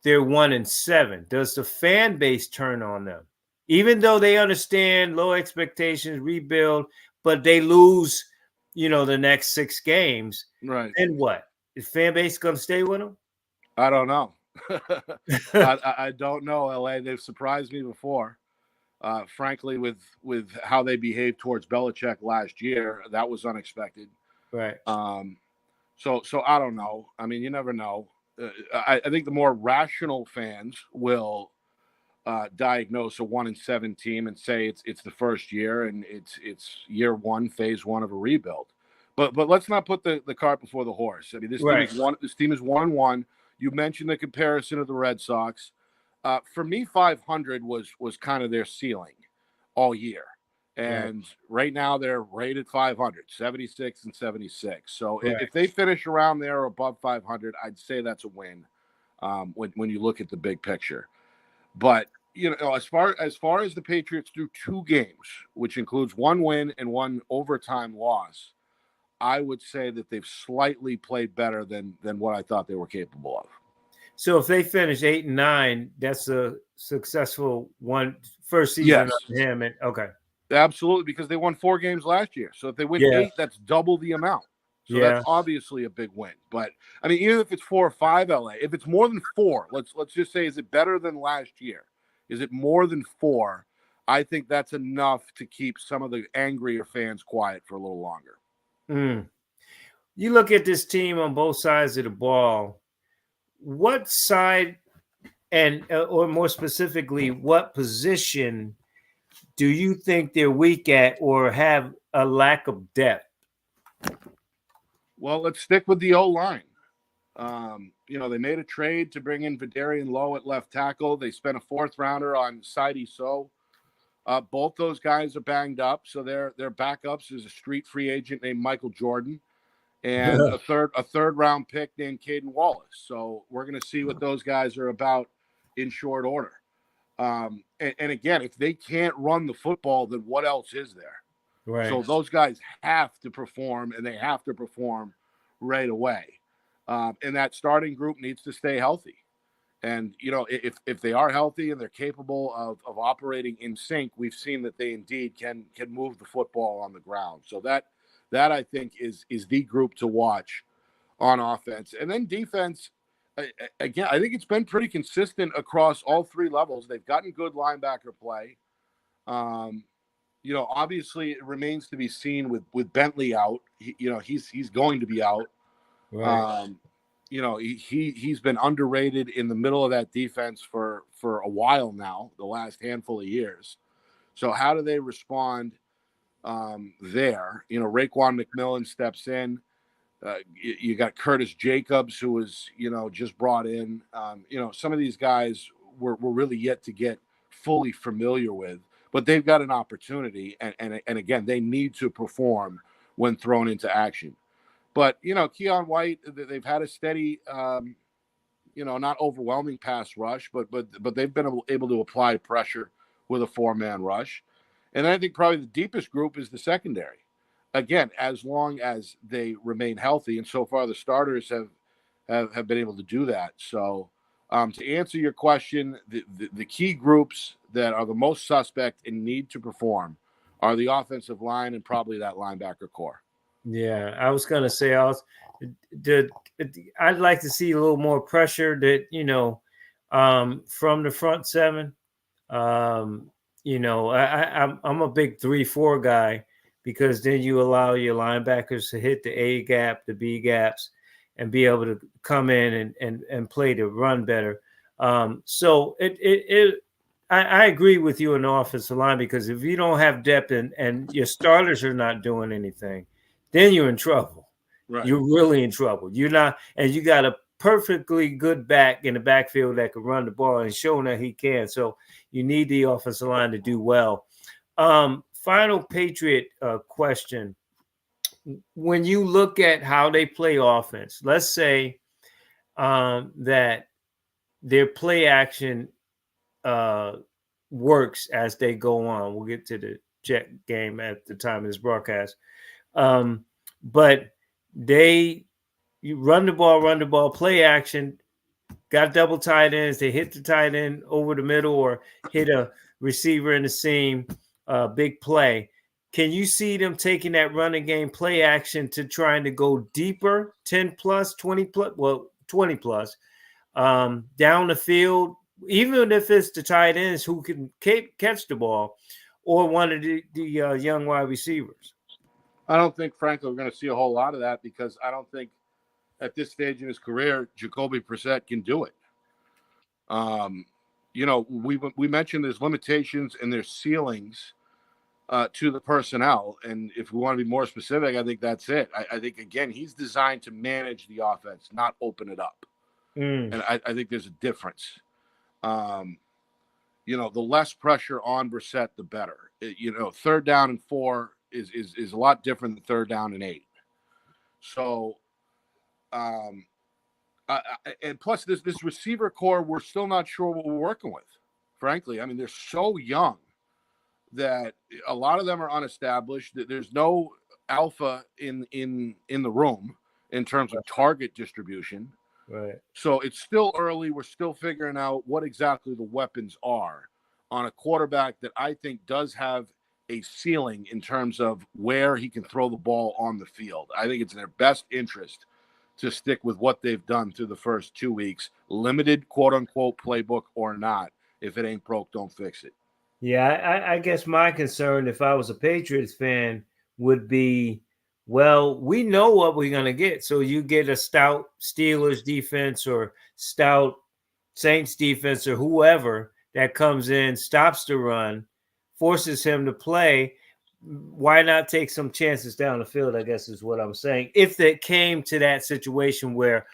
they're 1-7. Does the fan base turn on them, even though they understand low expectations, rebuild, but they lose, the next 6 games? Right. And what? Is fan base going to stay with them? I don't know. I don't know, LA. They've surprised me before. Frankly, with how they behaved towards Belichick last year, that was unexpected. Right. So I don't know. I mean, you never know. I think the more rational fans will diagnose a 1-7 team and say it's the first year and it's year one, phase one of a rebuild. But let's not put the cart before the horse. I mean, this team is 1-1. You mentioned the comparison of the Red Sox. For me, 500 was kind of their ceiling all year. And right now they're rated 500, 76 and 76. So if they finish around there or above 500, I'd say that's a win when you look at the big picture. But, as far as the Patriots through 2 games, which includes 1 win and 1 overtime loss, I would say that they've slightly played better than what I thought they were capable of. So if they finish 8-9, that's a successful first season of him. And okay. Absolutely, because they won 4 games last year. So if they win 8, that's double the amount. So that's obviously a big win. But I mean, even if it's 4 or 5, LA, if it's more than 4, let's just say, is it better than last year? Is it more than 4? I think that's enough to keep some of the angrier fans quiet for a little longer. You look at this team on both sides of the ball. What side, and or more specifically, what position do you think they're weak at or have a lack of depth? Well, let's stick with the O-line. They made a trade to bring in Vidarian Lowe at left tackle. They spent a 4th rounder on Saidi So. Both those guys are banged up, so their backups is a street free agent named Michael Jordan and a third round pick named Caden Wallace. So we're going to see what those guys are about in short order. And again, if they can't run the football, then what else is there? Right. So those guys have to perform, and they have to perform right away. And that starting group needs to stay healthy. And, if they are healthy and they're capable of operating in sync, we've seen that they indeed can move the football on the ground. So that I think is the group to watch on offense. And then defense, again, I think it's been pretty consistent across all 3 levels. They've gotten good linebacker play. Obviously it remains to be seen with Bentley out. He's going to be out. Right. He's been underrated in the middle of that defense for a while now, the last handful of years. So how do they respond there? Raekwon McMillan steps in. You got Curtis Jacobs, who was, just brought in. Some of these guys we're really yet to get fully familiar with, but they've got an opportunity. And again, they need to perform when thrown into action. But, Keon White, they've had a steady, not overwhelming pass rush, but they've been able to apply pressure with a 4-man rush. And I think probably the deepest group is the secondary. Again, as long as they remain healthy, and so far the starters have been able to do that. So to answer your question, the key groups that are the most suspect and need to perform are the offensive line and probably that linebacker core. Yeah, I was gonna say I'd like to see a little more pressure from the front seven. I'm a big 3-4 guy because then you allow your linebackers to hit the A gap, the B gaps, and be able to come in and play the run better. I agree with you in the offensive line because if you don't have depth and your starters are not doing anything, then you're in trouble. Right. You're really in trouble. You're not, and you got a perfectly good back in the backfield that can run the ball and showing that he can. So you need the offensive line to do well. Final Patriot question. When you look at how they play offense, let's say that their play action works as they go on. We'll get to the Jet game at the time of this broadcast. But you run the ball, play action, got double tight ends. They hit the tight end over the middle or hit a receiver in the seam, big play. Can you see them taking that running game play action to trying to go deeper, 10 plus, 20 plus, 20 plus, down the field, even if it's the tight ends who can catch the ball or one of the young wide receivers? I don't think, frankly, we're going to see a whole lot of that because I don't think at this stage in his career, Jacoby Brissett can do it. We mentioned there's limitations and there's ceilings to the personnel. And if we want to be more specific, I think that's it. I think, again, he's designed to manage the offense, not open it up. And I think there's a difference. The less pressure on Brissett, the better. 3rd down and 4 is a lot different than 3rd down and 8. So, and plus this receiver core, we're still not sure what we're working with. Frankly, I mean, they're so young that a lot of them are unestablished. That there's no alpha in the room in terms of target distribution. Right. So it's still early. We're still figuring out what exactly the weapons are on a quarterback that I think does have a ceiling in terms of where he can throw the ball on the field. I think it's in their best interest to stick with what they've done through the first 2 weeks, limited quote unquote playbook or not. If it ain't broke, don't fix it. Yeah, I guess my concern, if I was a Patriots fan, would be, well, we know what we're going to get. So you get a stout Steelers defense or stout Saints defense or whoever that comes in, stops the run, forces him to play. Why not take some chances down the field, I guess is what I'm saying. If it came to that situation where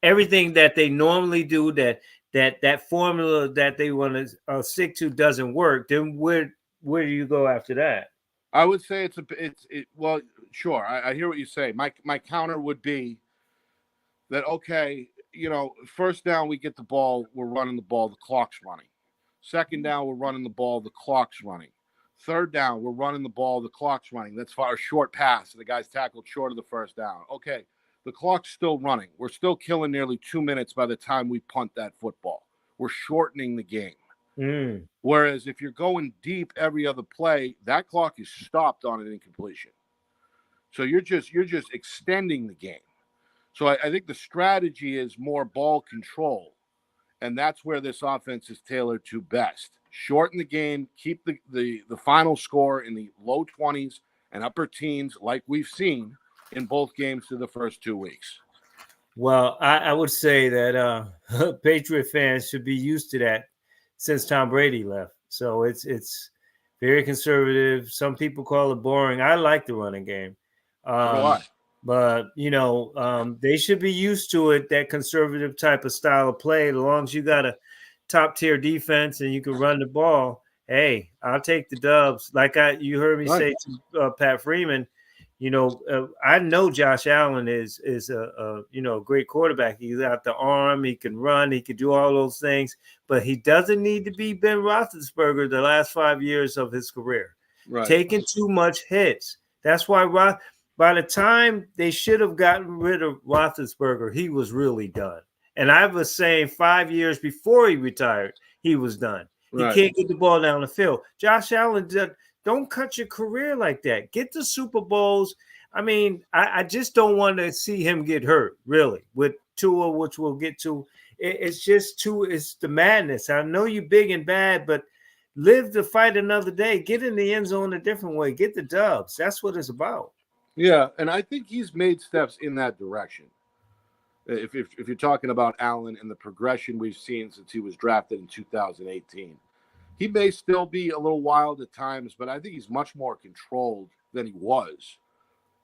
everything that they normally do, that formula that they want to stick to doesn't work, then where do you go after that? I would say well, sure. I hear what you say. My counter would be that, okay, 1st down, we get the ball, we're running the ball, the clock's running. 2nd down, we're running the ball, the clock's running. 3rd down, we're running the ball, the clock's running. That's for a short pass. The guy's tackled short of the 1st down. Okay, the clock's still running. We're still killing nearly 2 minutes by the time we punt that football. We're shortening the game. Whereas if you're going deep every other play, that clock is stopped on an incompletion. So you're just extending the game. So I think the strategy is more ball control. And that's where this offense is tailored to best. Shorten the game, keep the final score in the low 20s and upper teens like we've seen in both games through the first 2 weeks. Well, I would say that Patriot fans should be used to that since Tom Brady left. So it's very conservative. Some people call it boring. I like the running game. But, they should be used to it, that conservative type of style of play. As long as you got a top-tier defense and you can run the ball, hey, I'll take the dubs. Like you heard me say to Pat Freeman, I know Josh Allen is a great quarterback. He's got the arm, he can run, he can do all those things, but he doesn't need to be Ben Roethlisberger the last 5 years of his career, taking too much hits. That's why by the time they should have gotten rid of Roethlisberger, he was really done. And I was saying 5 years before he retired, he was done. He can't get the ball down the field. Josh Allen don't cut your career like that. Get the Super Bowls. I mean, I just don't want to see him get hurt, really, with Tua, which we'll get to. It's just it's the madness. I know you're big and bad, but live to fight another day. Get in the end zone a different way. Get the dubs. That's what it's about. Yeah, and I think he's made steps in that direction. If you're talking about Allen and the progression we've seen since he was drafted in 2018. He may still be a little wild at times, but I think he's much more controlled than he was.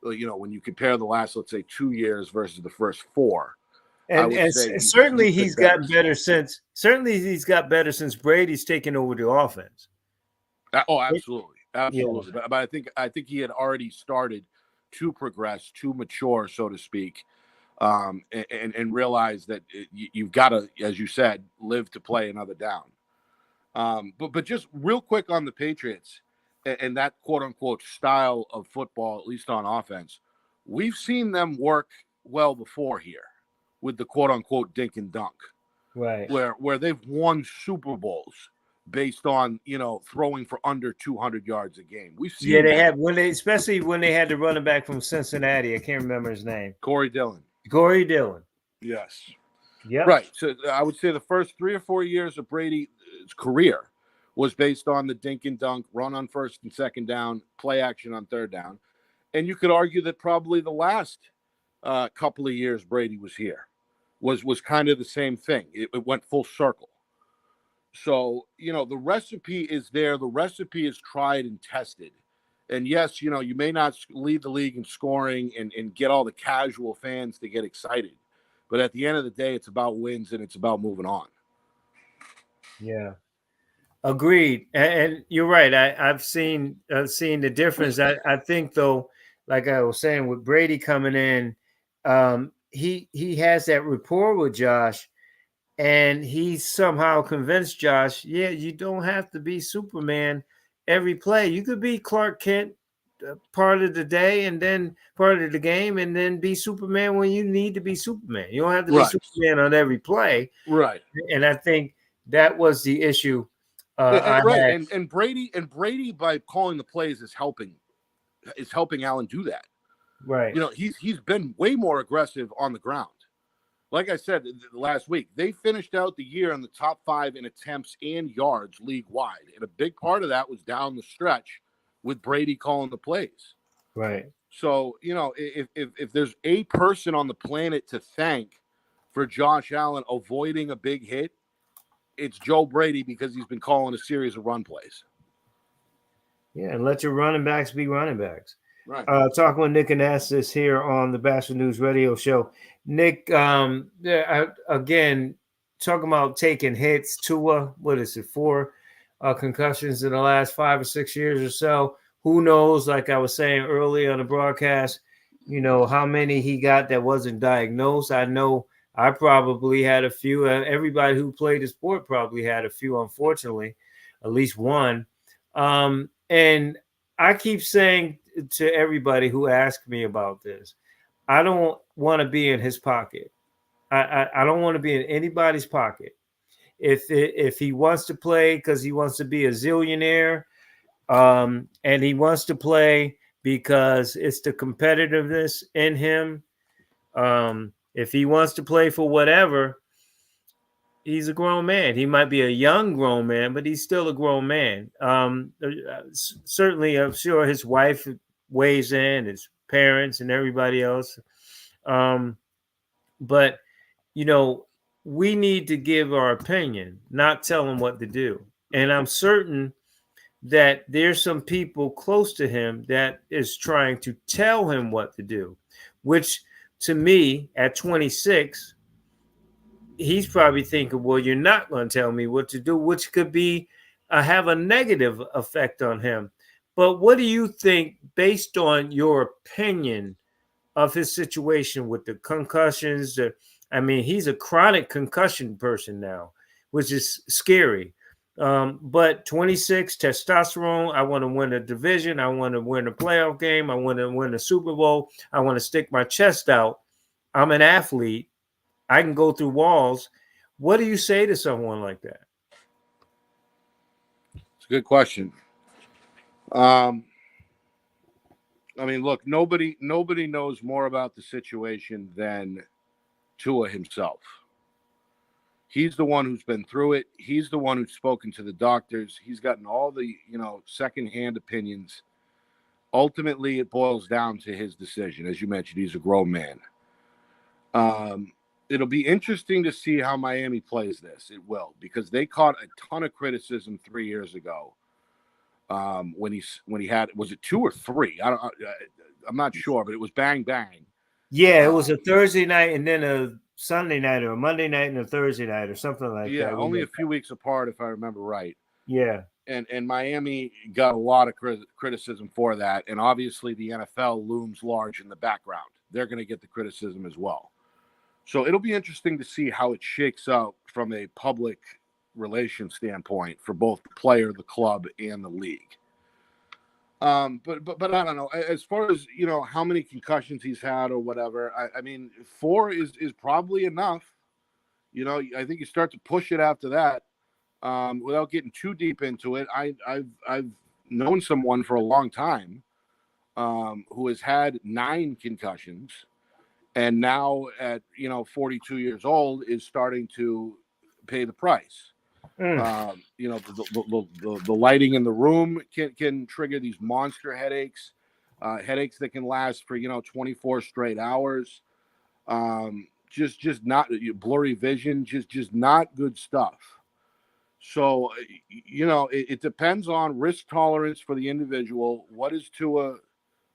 When you compare the last, let's say, 2 years versus the first 4. And certainly he's gotten better since. Certainly he's got better since Brady's taken over the offense. Absolutely. Yeah. But I think he had already started to progress, to mature, so to speak, and realize that you've got to, as you said, live to play another down. But just real quick on the Patriots and that quote unquote style of football, at least on offense, we've seen them work well before here with the quote unquote dink and dunk, right? Where they've won Super Bowls based on throwing for under 200 yards a game. We've seen they have especially when they had the running back from Cincinnati. I can't remember his name. Corey Dillon. Yes. Yeah. Right. So I would say the first 3 or 4 years of Brady's career was based on the dink and dunk, run on first and second down, play action on third down. And you could argue that probably the last couple of years Brady was here was kind of the same thing. It went full circle. So, the recipe is there. The recipe is tried and tested. And yes, you may not lead the league in scoring and get all the casual fans to get excited. But at the end of the day, it's about wins and it's about moving on. Yeah, agreed. And you're right. I've seen the difference. I think though, like I was saying, with Brady coming in, he has that rapport with Josh, and he somehow convinced Josh, yeah, you don't have to be Superman every play. You could be Clark Kent part of the day and then part of the game, and then be Superman when you need to be Superman. You don't have to be Superman on every play. Right. And I think that was the issue. Right. And Brady by calling the plays is helping Allen do that. Right. He's been way more aggressive on the ground. Like I said last week, they finished out the year in the top 5 in attempts and yards league-wide. And a big part of that was down the stretch with Brady calling the plays. Right. So, if there's a person on the planet to thank for Josh Allen avoiding a big hit, it's Joe Brady, because he's been calling a series of run plays. Yeah, and let your running backs be running backs. Right. Talking with Nick Anastas here on the Batchelor News Radio Show. Nick, again, talking about taking hits. Tua, 4 concussions in the last 5 or 6 years or so. Who knows? Like I was saying earlier on the broadcast, how many he got that wasn't diagnosed. I know I probably had a few. Everybody who played the sport probably had a few, unfortunately, at least one. And I keep saying to everybody who asks me about this, I don't want to be in his pocket. I don't want to be in anybody's pocket. If he wants to play because he wants to be a zillionaire, and he wants to play because it's the competitiveness in him, if he wants to play for whatever, he's a grown man. He might be a young grown man, but he's still a grown man. Certainly, I'm sure his wife weighs in, his parents and everybody else. But, we need to give our opinion, not tell him what to do. And I'm certain that there's some people close to him that is trying to tell him what to do, which to me at 26, he's probably thinking, well, you're not going to tell me what to do, which could be have a negative effect on him. But what do you think, based on your opinion of his situation with the concussions? I mean, he's a chronic concussion person now, which is scary. But 26, testosterone. I want to win a division. I want to win a playoff game. I want to win a Super Bowl. I want to stick my chest out. I'm an athlete. I can go through walls. What do you say to someone like that? It's a good question. I mean, look, nobody knows more about the situation than Tua himself. He's the one who's been through it. He's the one who's spoken to the doctors. He's gotten all the, secondhand opinions. Ultimately, it boils down to his decision. As you mentioned, he's a grown man. It'll be interesting to see how Miami plays this. It will, because they caught a ton of criticism 3 years ago. When he had, was it 2 or 3? I'm not sure, but it was bang bang. Yeah, it was a Thursday night and then a Sunday night, or a Monday night and a Thursday night, or something like that. Yeah, only a few weeks apart, if I remember right. Yeah. And Miami got a lot of criticism for that. And obviously the NFL looms large in the background. They're going to get the criticism as well. So it'll be interesting to see how it shakes out from a public relations standpoint for both the player, the club, and the league. But I don't know. As far as, how many concussions he's had or whatever, I mean, 4 is probably enough. I think you start to push it after that. Without getting too deep into it, I've known someone for a long time who has had 9 concussions, and now at 42 years old is starting to pay the price. The lighting in the room can trigger these monster headaches, headaches that can last for 24 straight hours. Just not blurry vision, just not good stuff. So, it depends on risk tolerance for the individual. What is Tua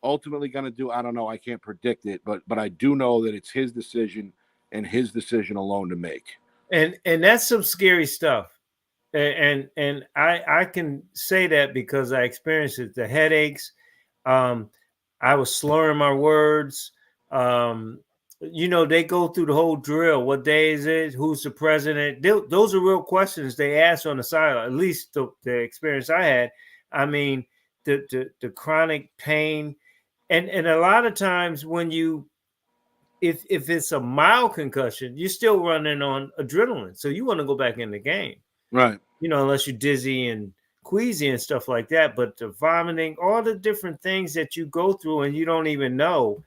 ultimately going to do? I don't know. I can't predict it, but I do know that it's his decision and his decision alone to make. And that's some scary stuff. And I can say that because I experienced it. The headaches. I was slurring my words. They go through the whole drill. What day is it? Who's the president? Those are real questions they ask on the sideline. At least the experience I had. I mean, the chronic pain, and a lot of times when if it's a mild concussion, you're still running on adrenaline, so you want to go back in the game, right? Unless you're dizzy and queasy and stuff like that. But the vomiting, all the different things that you go through and you don't even know.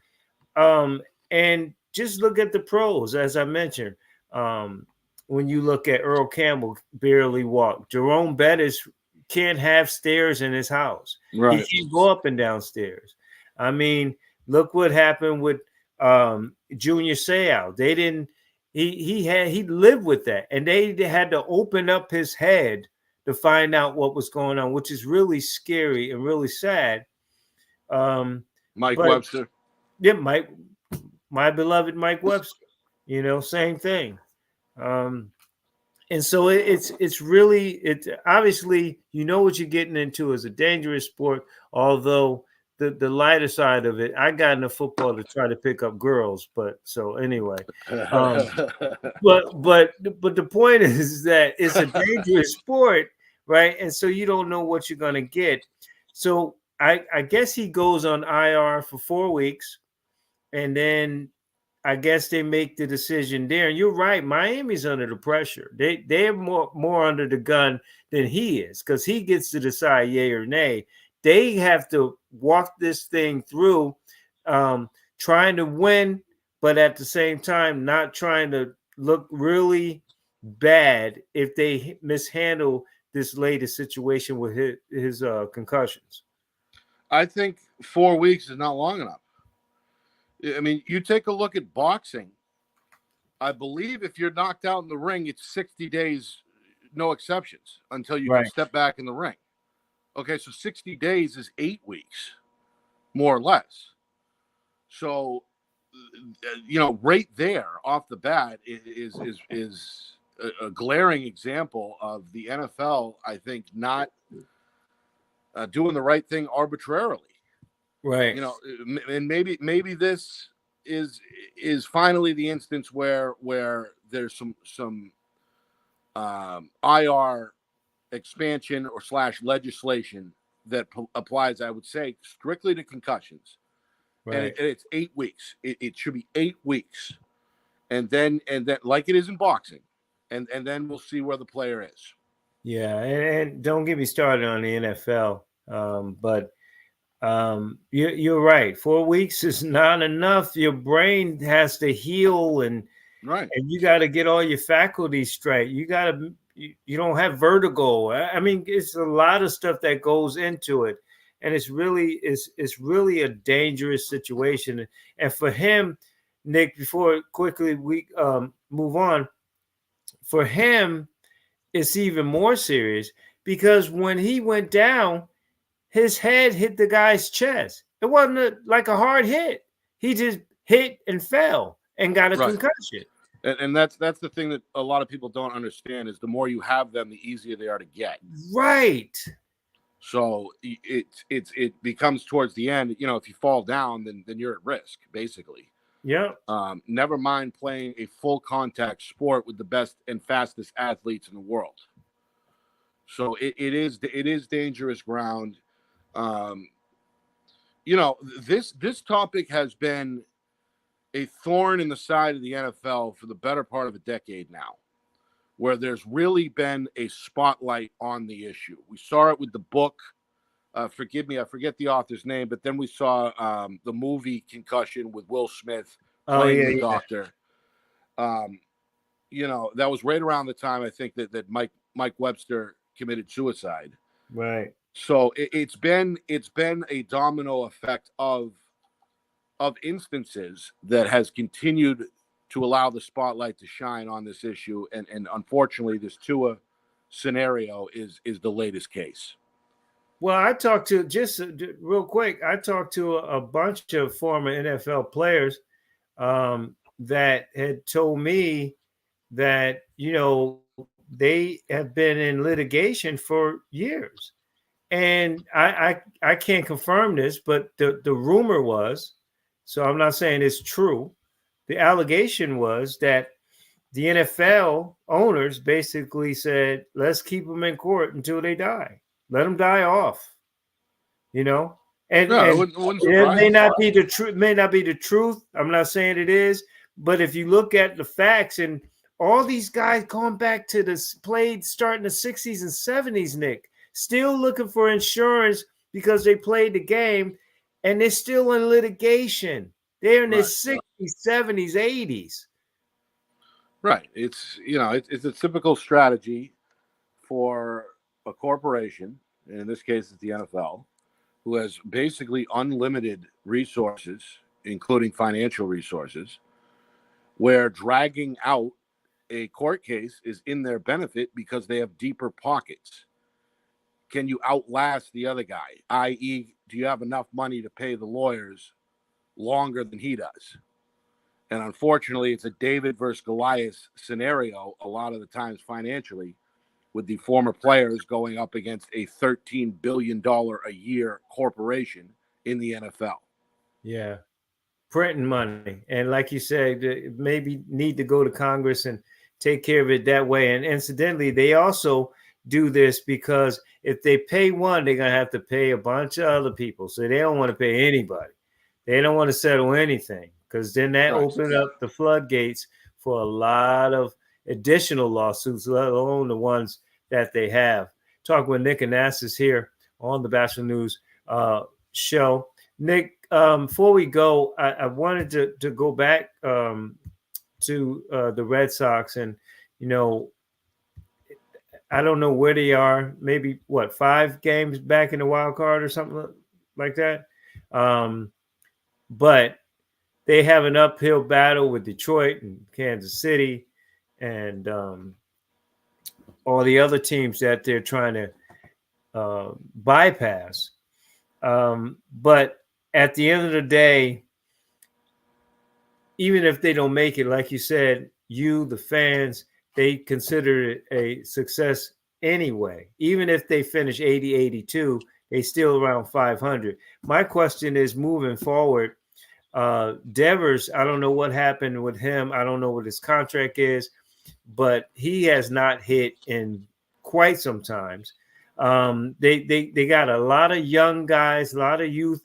And just look at the pros, as I mentioned. When you look at Earl Campbell, barely walk. Jerome Bettis can't have stairs in his house. Right. He can't go up and down stairs. I mean, look what happened with Junior Seau. They didn't. He lived with that, and they had to open up his head to find out what was going on, which is really scary and really sad. Mike Webster. Yeah, my beloved Mike Webster, same thing. And so it's really, obviously, what you're getting into is a dangerous sport, although the lighter side of it, I got into football to try to pick up girls, but so anyway, but the point is that it's a dangerous sport, right? And so you don't know what you're going to get. So I guess he goes on IR for 4 weeks, and then I guess they make the decision there. And you're right, Miami's under the pressure. They're more under the gun than he is, because he gets to decide yay or nay. They have to walk this thing through, trying to win, but at the same time not trying to look really bad if they mishandle this latest situation with his concussions. I think 4 weeks is not long enough. I mean, you take a look at boxing. I believe if you're knocked out in the ring, it's 60 days, no exceptions, until you can step back in the ring. Okay, so 60 days is 8 weeks, more or less. So, right there off the bat is a glaring example of the NFL, I think, not doing the right thing arbitrarily. Right. You know, and maybe this is finally the instance where there's some IR expansion or / legislation that applies, I would say, strictly to concussions. Right. And it's 8 weeks. It should be 8 weeks, and then like it is in boxing, and then we'll see where the player is. Yeah, and don't get me started on the NFL, but you're right. 4 weeks is not enough. Your brain has to heal, and Right. you got to get all your faculties straight. You got to. You don't have vertigo. I mean, it's a lot of stuff that goes into it, and it's really a dangerous situation. And for him, Nick, before quickly we move on, for him, it's even more serious because when he went down, his head hit the guy's chest. It wasn't like a hard hit. He just hit and fell and got a concussion. And that's the thing that a lot of people don't understand is the more you have them, the easier they are to get. Right. So it becomes towards the end. You know, if you fall down, then you're at risk, basically. Yeah. Never mind playing a full contact sport with the best and fastest athletes in the world. So it is dangerous ground. You know, this topic has been a thorn in the side of the NFL for the better part of a decade now, where there's really been a spotlight on the issue. We saw it with the book. Forgive me, I forget the author's name, but then we saw the movie Concussion with Will Smith playing the doctor. You know, that was right around the time I think that Mike Webster committed suicide. Right. So it's been a domino effect of instances that has continued to allow the spotlight to shine on this issue, and unfortunately, this Tua scenario is the latest case. Well, I talked to just real quick. I talked to a bunch of former NFL players that had told me that they have been in litigation for years, and I can't confirm this, but the rumor was, so I'm not saying it's true. The allegation was that the NFL owners basically said, "Let's keep them in court until they die. Let them die off." And it may not be the truth. May not be the truth. I'm not saying it is, but if you look at the facts and all these guys going back to this played starting the 60s and 70s, Nick, still looking for insurance because they played the game, and they're still in litigation. They're in their 60s, 70s, 80s. Right. It's a typical strategy for a corporation, and in this case, it's the NFL, who has basically unlimited resources, including financial resources, where dragging out a court case is in their benefit because they have deeper pockets. Can you outlast the other guy? i.e., do you have enough money to pay the lawyers longer than he does? And unfortunately, it's a David versus Goliath scenario a lot of the times financially, with the former players going up against a $13 billion a year corporation in the NFL. Yeah. Printing money. And like you said, maybe need to go to Congress and take care of it that way. And incidentally, they also do this because if they pay one, they're going to have to pay a bunch of other people. So they don't want to pay anybody. They don't want to settle anything, because then that opens up the floodgates for a lot of additional lawsuits, let alone the ones that they have. Talk with Nick Anastas here on the Batchelor News show. Nick, before we go, I wanted to go back to the Red Sox, and I don't know where they are. Maybe 5 games back in the wild card or something like that. But they have an uphill battle with Detroit and Kansas City and all the other teams that they're trying to bypass. But at the end of the day, even if they don't make it, like you said, the fans, they consider it a success anyway. Even if they finish 80-82, They still around 500. My question is moving forward. Devers, I don't know what happened with him. I don't know what his contract is, but he has not hit in quite some times. They got a lot of young guys, a lot of youth,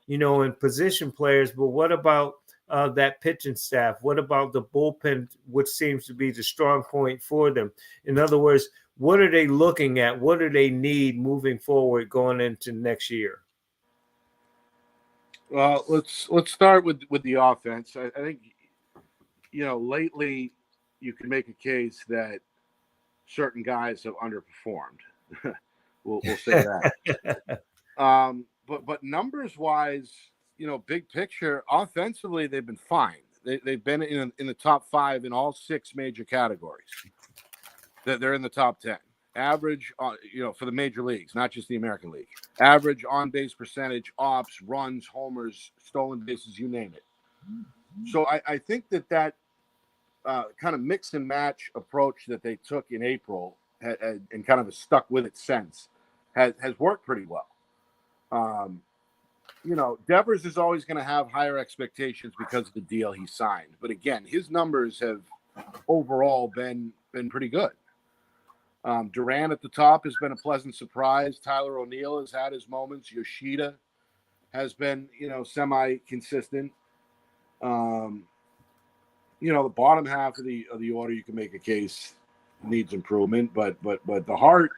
and position players. But what about that pitching staff? What about the bullpen, which seems to be the strong point for them? In other words, what are they looking at? What do they need moving forward going into next year? Well, let's start with the offense. I think lately you can make a case that certain guys have underperformed. we'll say that. But numbers wise, big picture, offensively they've been fine. They've been in the top 5 in all 6 major categories. They're in the top 10. Average, for the major leagues, not just the American League. Average on base percentage, ops, runs, homers, stolen bases, you name it. So I think that kind of mix and match approach that they took in April and kind of has stuck with it since has worked pretty well. Devers is always going to have higher expectations because of the deal he signed. But again, his numbers have overall been pretty good. Duran at the top has been a pleasant surprise. Tyler O'Neill has had his moments. Yoshida has been, semi-consistent. The bottom half of the order, you can make a case needs improvement, but the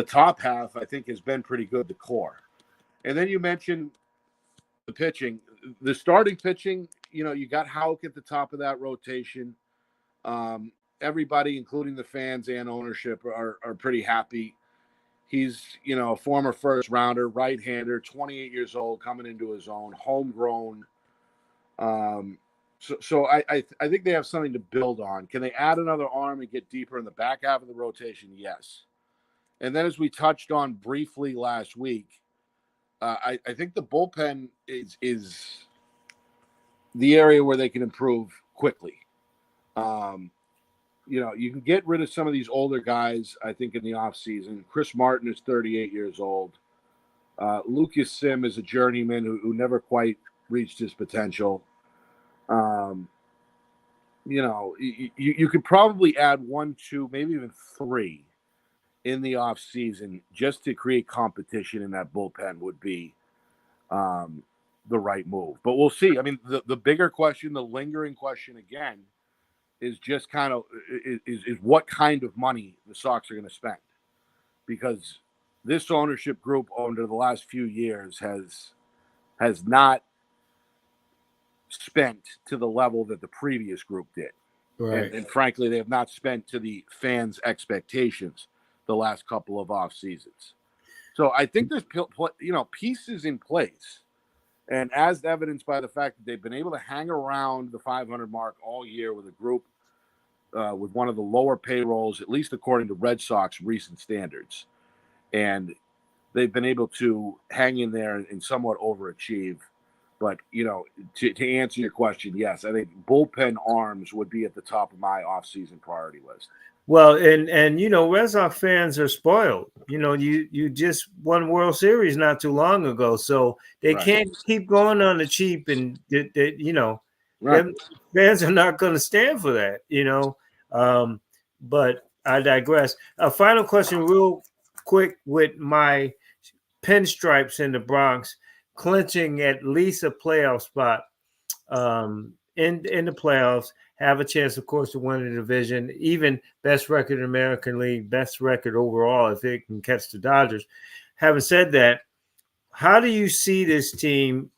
top half, I think, has been pretty good. The core, and then you mentioned the pitching, the starting pitching. You got Houck at the top of that rotation. Everybody, including the fans and ownership, are pretty happy. He's, a former first rounder, right-hander, 28 years old, coming into his own, homegrown. So I think they have something to build on. Can they add another arm and get deeper in the back half of the rotation? Yes. And then as we touched on briefly last week, I think the bullpen is the area where they can improve quickly. You can get rid of some of these older guys, I think, in the offseason. Chris Martin is 38 years old. Lucas Sim is a journeyman who never quite reached his potential. You could probably add 1, 2, maybe even 3 in the offseason just to create competition in that bullpen would be the right move. But we'll see. I mean, the bigger question, the lingering question again, is just kind of is what kind of money the Sox are going to spend, because this ownership group over the last few years has not spent to the level that the previous group did. Right. And frankly, they have not spent to the fans' expectations the last couple of off seasons. So I think there's pieces in place, and as evidenced by the fact that they've been able to hang around the 500 mark all year with a group with one of the lower payrolls, at least according to Red Sox recent standards, and they've been able to hang in there and somewhat overachieve. But, to answer your question, yes, I think bullpen arms would be at the top of my offseason priority list. Well, and Red Sox fans are spoiled. You just won World Series not too long ago, so they can't keep going on the cheap, and them fans are not going to stand for that. But I digress. A final question, real quick, with my Pinstripes in the Bronx clinching at least a playoff spot in the playoffs, have a chance, of course, to win the division, even best record in American League, best record overall if it can catch the Dodgers. Having said that, how do you see this team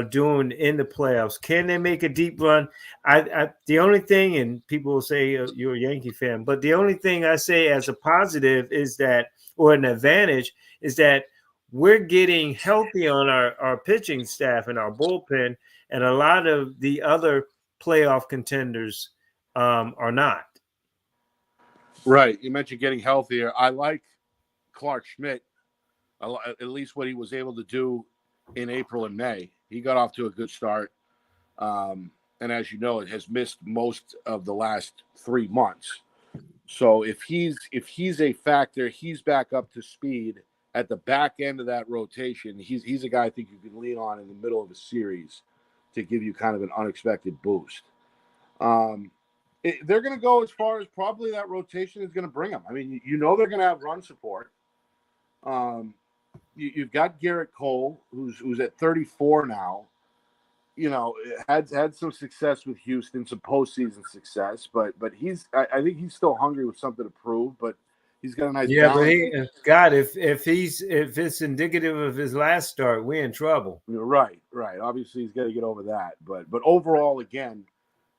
doing in the playoffs? Can they make a deep run? The only thing, and people will say you're a Yankee fan, but the only thing I say as a positive is that, or an advantage, is that we're getting healthy on our pitching staff and our bullpen, and a lot of the other playoff contenders are not. Right. You mentioned getting healthier. I like Clark Schmidt, at least what he was able to do in April and May. He got off to a good start. And as you know, it has missed most of the last 3 months. So if he's a factor, he's back up to speed at the back end of that rotation, he's a guy I think you can lean on in the middle of a series to give you kind of an unexpected boost. They're going to go as far as probably that rotation is going to bring them. I mean, you know they're going to have run support. You've got Garrett Cole, who's at 34 now. You know, had some success with Houston, some postseason success, but I think he's still hungry with something to prove. But he's got a nice balance. But if it's indicative of his last start, we're in trouble. Right. Obviously, he's got to get over that. But overall, again,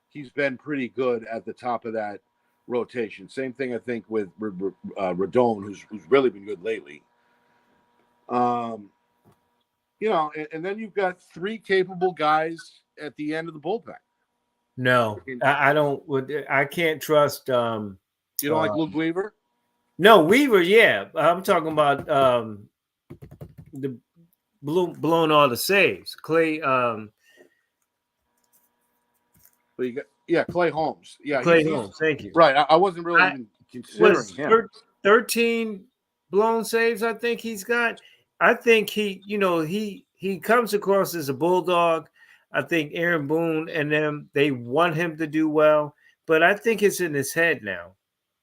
he's been pretty good at the top of that rotation. Same thing, I think, with Rodon, who's really been good lately. You know, and then you've got three capable guys at the end of the bullpen. No, I don't. I can't trust. You don't like Luke Weaver? No, Weaver. Yeah, I'm talking about the blowing all the saves. Clay. But you got Clay Holmes. Yeah, Clay Holmes. Thank you. Right. I wasn't really even considering him. 13 blown saves. I think he's got. I think he comes across as a bulldog. I think Aaron Boone and them, they want him to do well, but I think it's in his head now.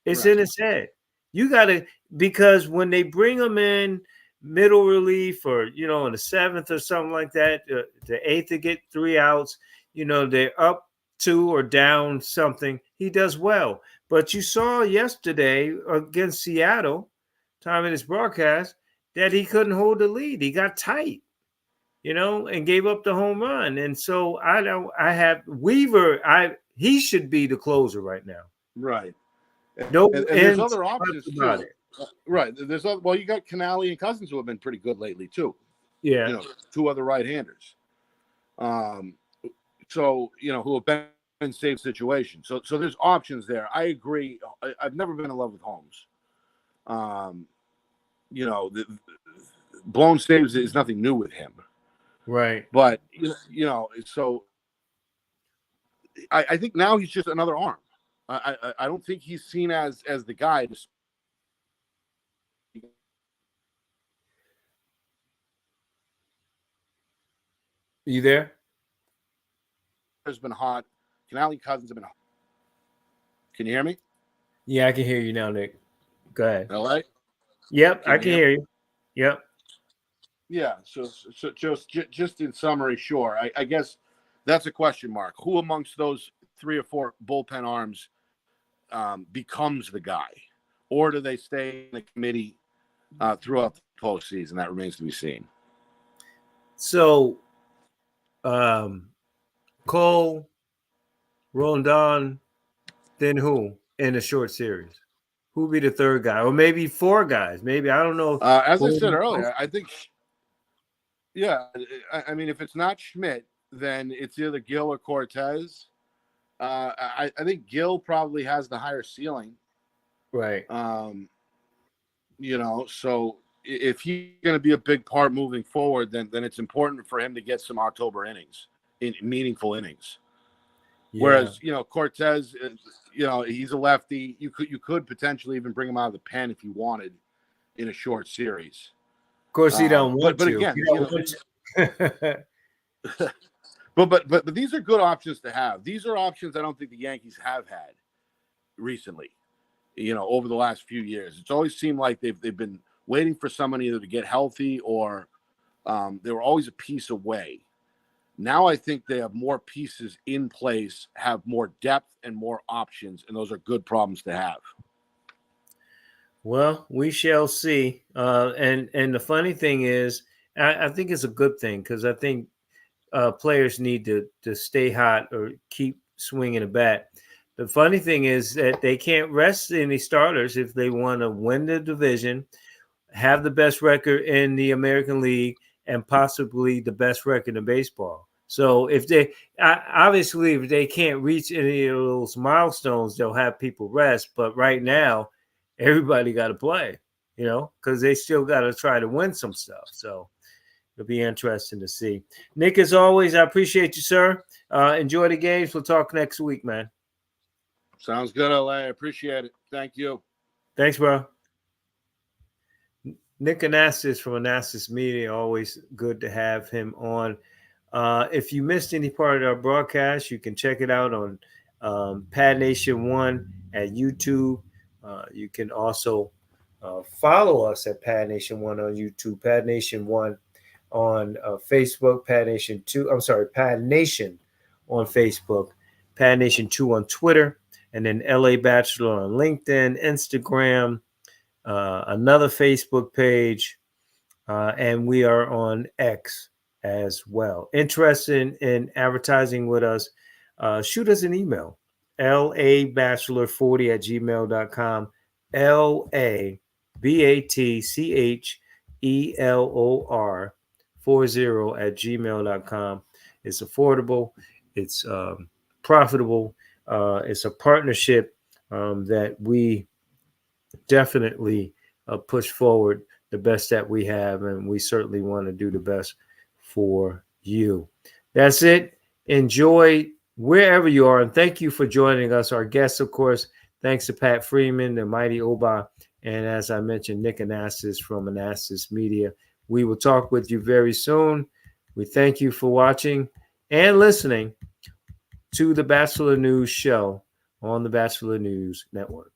It's in his head. You got to, because when they bring him in middle relief or, in the 7th or something like that, the 8th to get 3 outs, they're up 2 or down something, he does well. But you saw yesterday against Seattle, time in his broadcast, that he couldn't hold the lead. He got tight, and gave up the home run. And so I have Weaver. He should be the closer right now. Right. No, and there's other options too. Right. You got Canale and Cousins who have been pretty good lately too. Yeah. 2 other right-handers. So, who have been in safe situations. So there's options there. I agree. I've never been in love with Holmes. The blown saves is nothing new with him. Right. But, so I think now he's just another arm. I don't think he's seen as the guy to. You there? Has been hot. Canale Cousins have been hot. Can you hear me? Yeah, I can hear you now, Nick. Go ahead. LA? Yep, I can hear you. Yep. Yeah, so just in summary, sure. I guess that's a question mark. Who amongst those 3 or 4 bullpen arms becomes the guy? Or do they stay in the committee throughout the postseason? That remains to be seen. So, Cole, Rondon, then who in a short series? Who'll be the third guy? Or maybe 4 guys. Maybe, I don't know. As I said earlier, I think, I mean, if it's not Schmidt, then it's either Gil or Cortez. I think Gil probably has the higher ceiling. Right. So if he's going to be a big part moving forward, then it's important for him to get some October innings, in meaningful innings. Yeah. Whereas, Cortez, he's a lefty. You could potentially even bring him out of the pen if you wanted in a short series. Of course, he don't want but to. Again, but these are good options to have. These are options I don't think the Yankees have had recently. Over the last few years, it's always seemed like they've been waiting for someone either to get healthy or they were always a piece away. Now I think they have more pieces in place, have more depth and more options, and those are good problems to have. Well, we shall see. And the funny thing is, I think it's a good thing because I think players need to stay hot or keep swinging the bat. The funny thing is that they can't rest any starters if they want to win the division, have the best record in the American League, and possibly the best record in baseball. So if they can't reach any of those milestones, they'll have people rest. But right now, everybody got to play, because they still got to try to win some stuff. So it'll be interesting to see. Nick, as always, I appreciate you, sir. Enjoy the games. We'll talk next week, man. Sounds good, LA. I appreciate it. Thank you. Thanks, bro. Nick Anastas from Anastas Media. Always good to have him on. If you missed any part of our broadcast, you can check it out on Pad Nation 1 at YouTube. You can also follow us at Pad Nation 1 on YouTube, Pad Nation 1 on Facebook, Pad Nation 2. I'm sorry, Pad Nation on Facebook, Pad Nation 2 on Twitter, and then LA Batchelor on LinkedIn, Instagram, another Facebook page, and we are on X as well. Interested in advertising with us, shoot us an email, labachelor40@gmail.com, LABATCHELOR40@gmail.com. It's affordable, it's profitable, it's a partnership that we definitely push forward the best that we have, and we certainly want to do the best for you. That's it. Enjoy wherever you are, and thank you for joining us. Our guests, of course, thanks to Pat Freeman, the mighty Oba, and as I mentioned, Nick Anastas from Anastas Media. We will talk with you very soon. We thank you for watching and listening to the Batchelor News Show on the Batchelor News Network.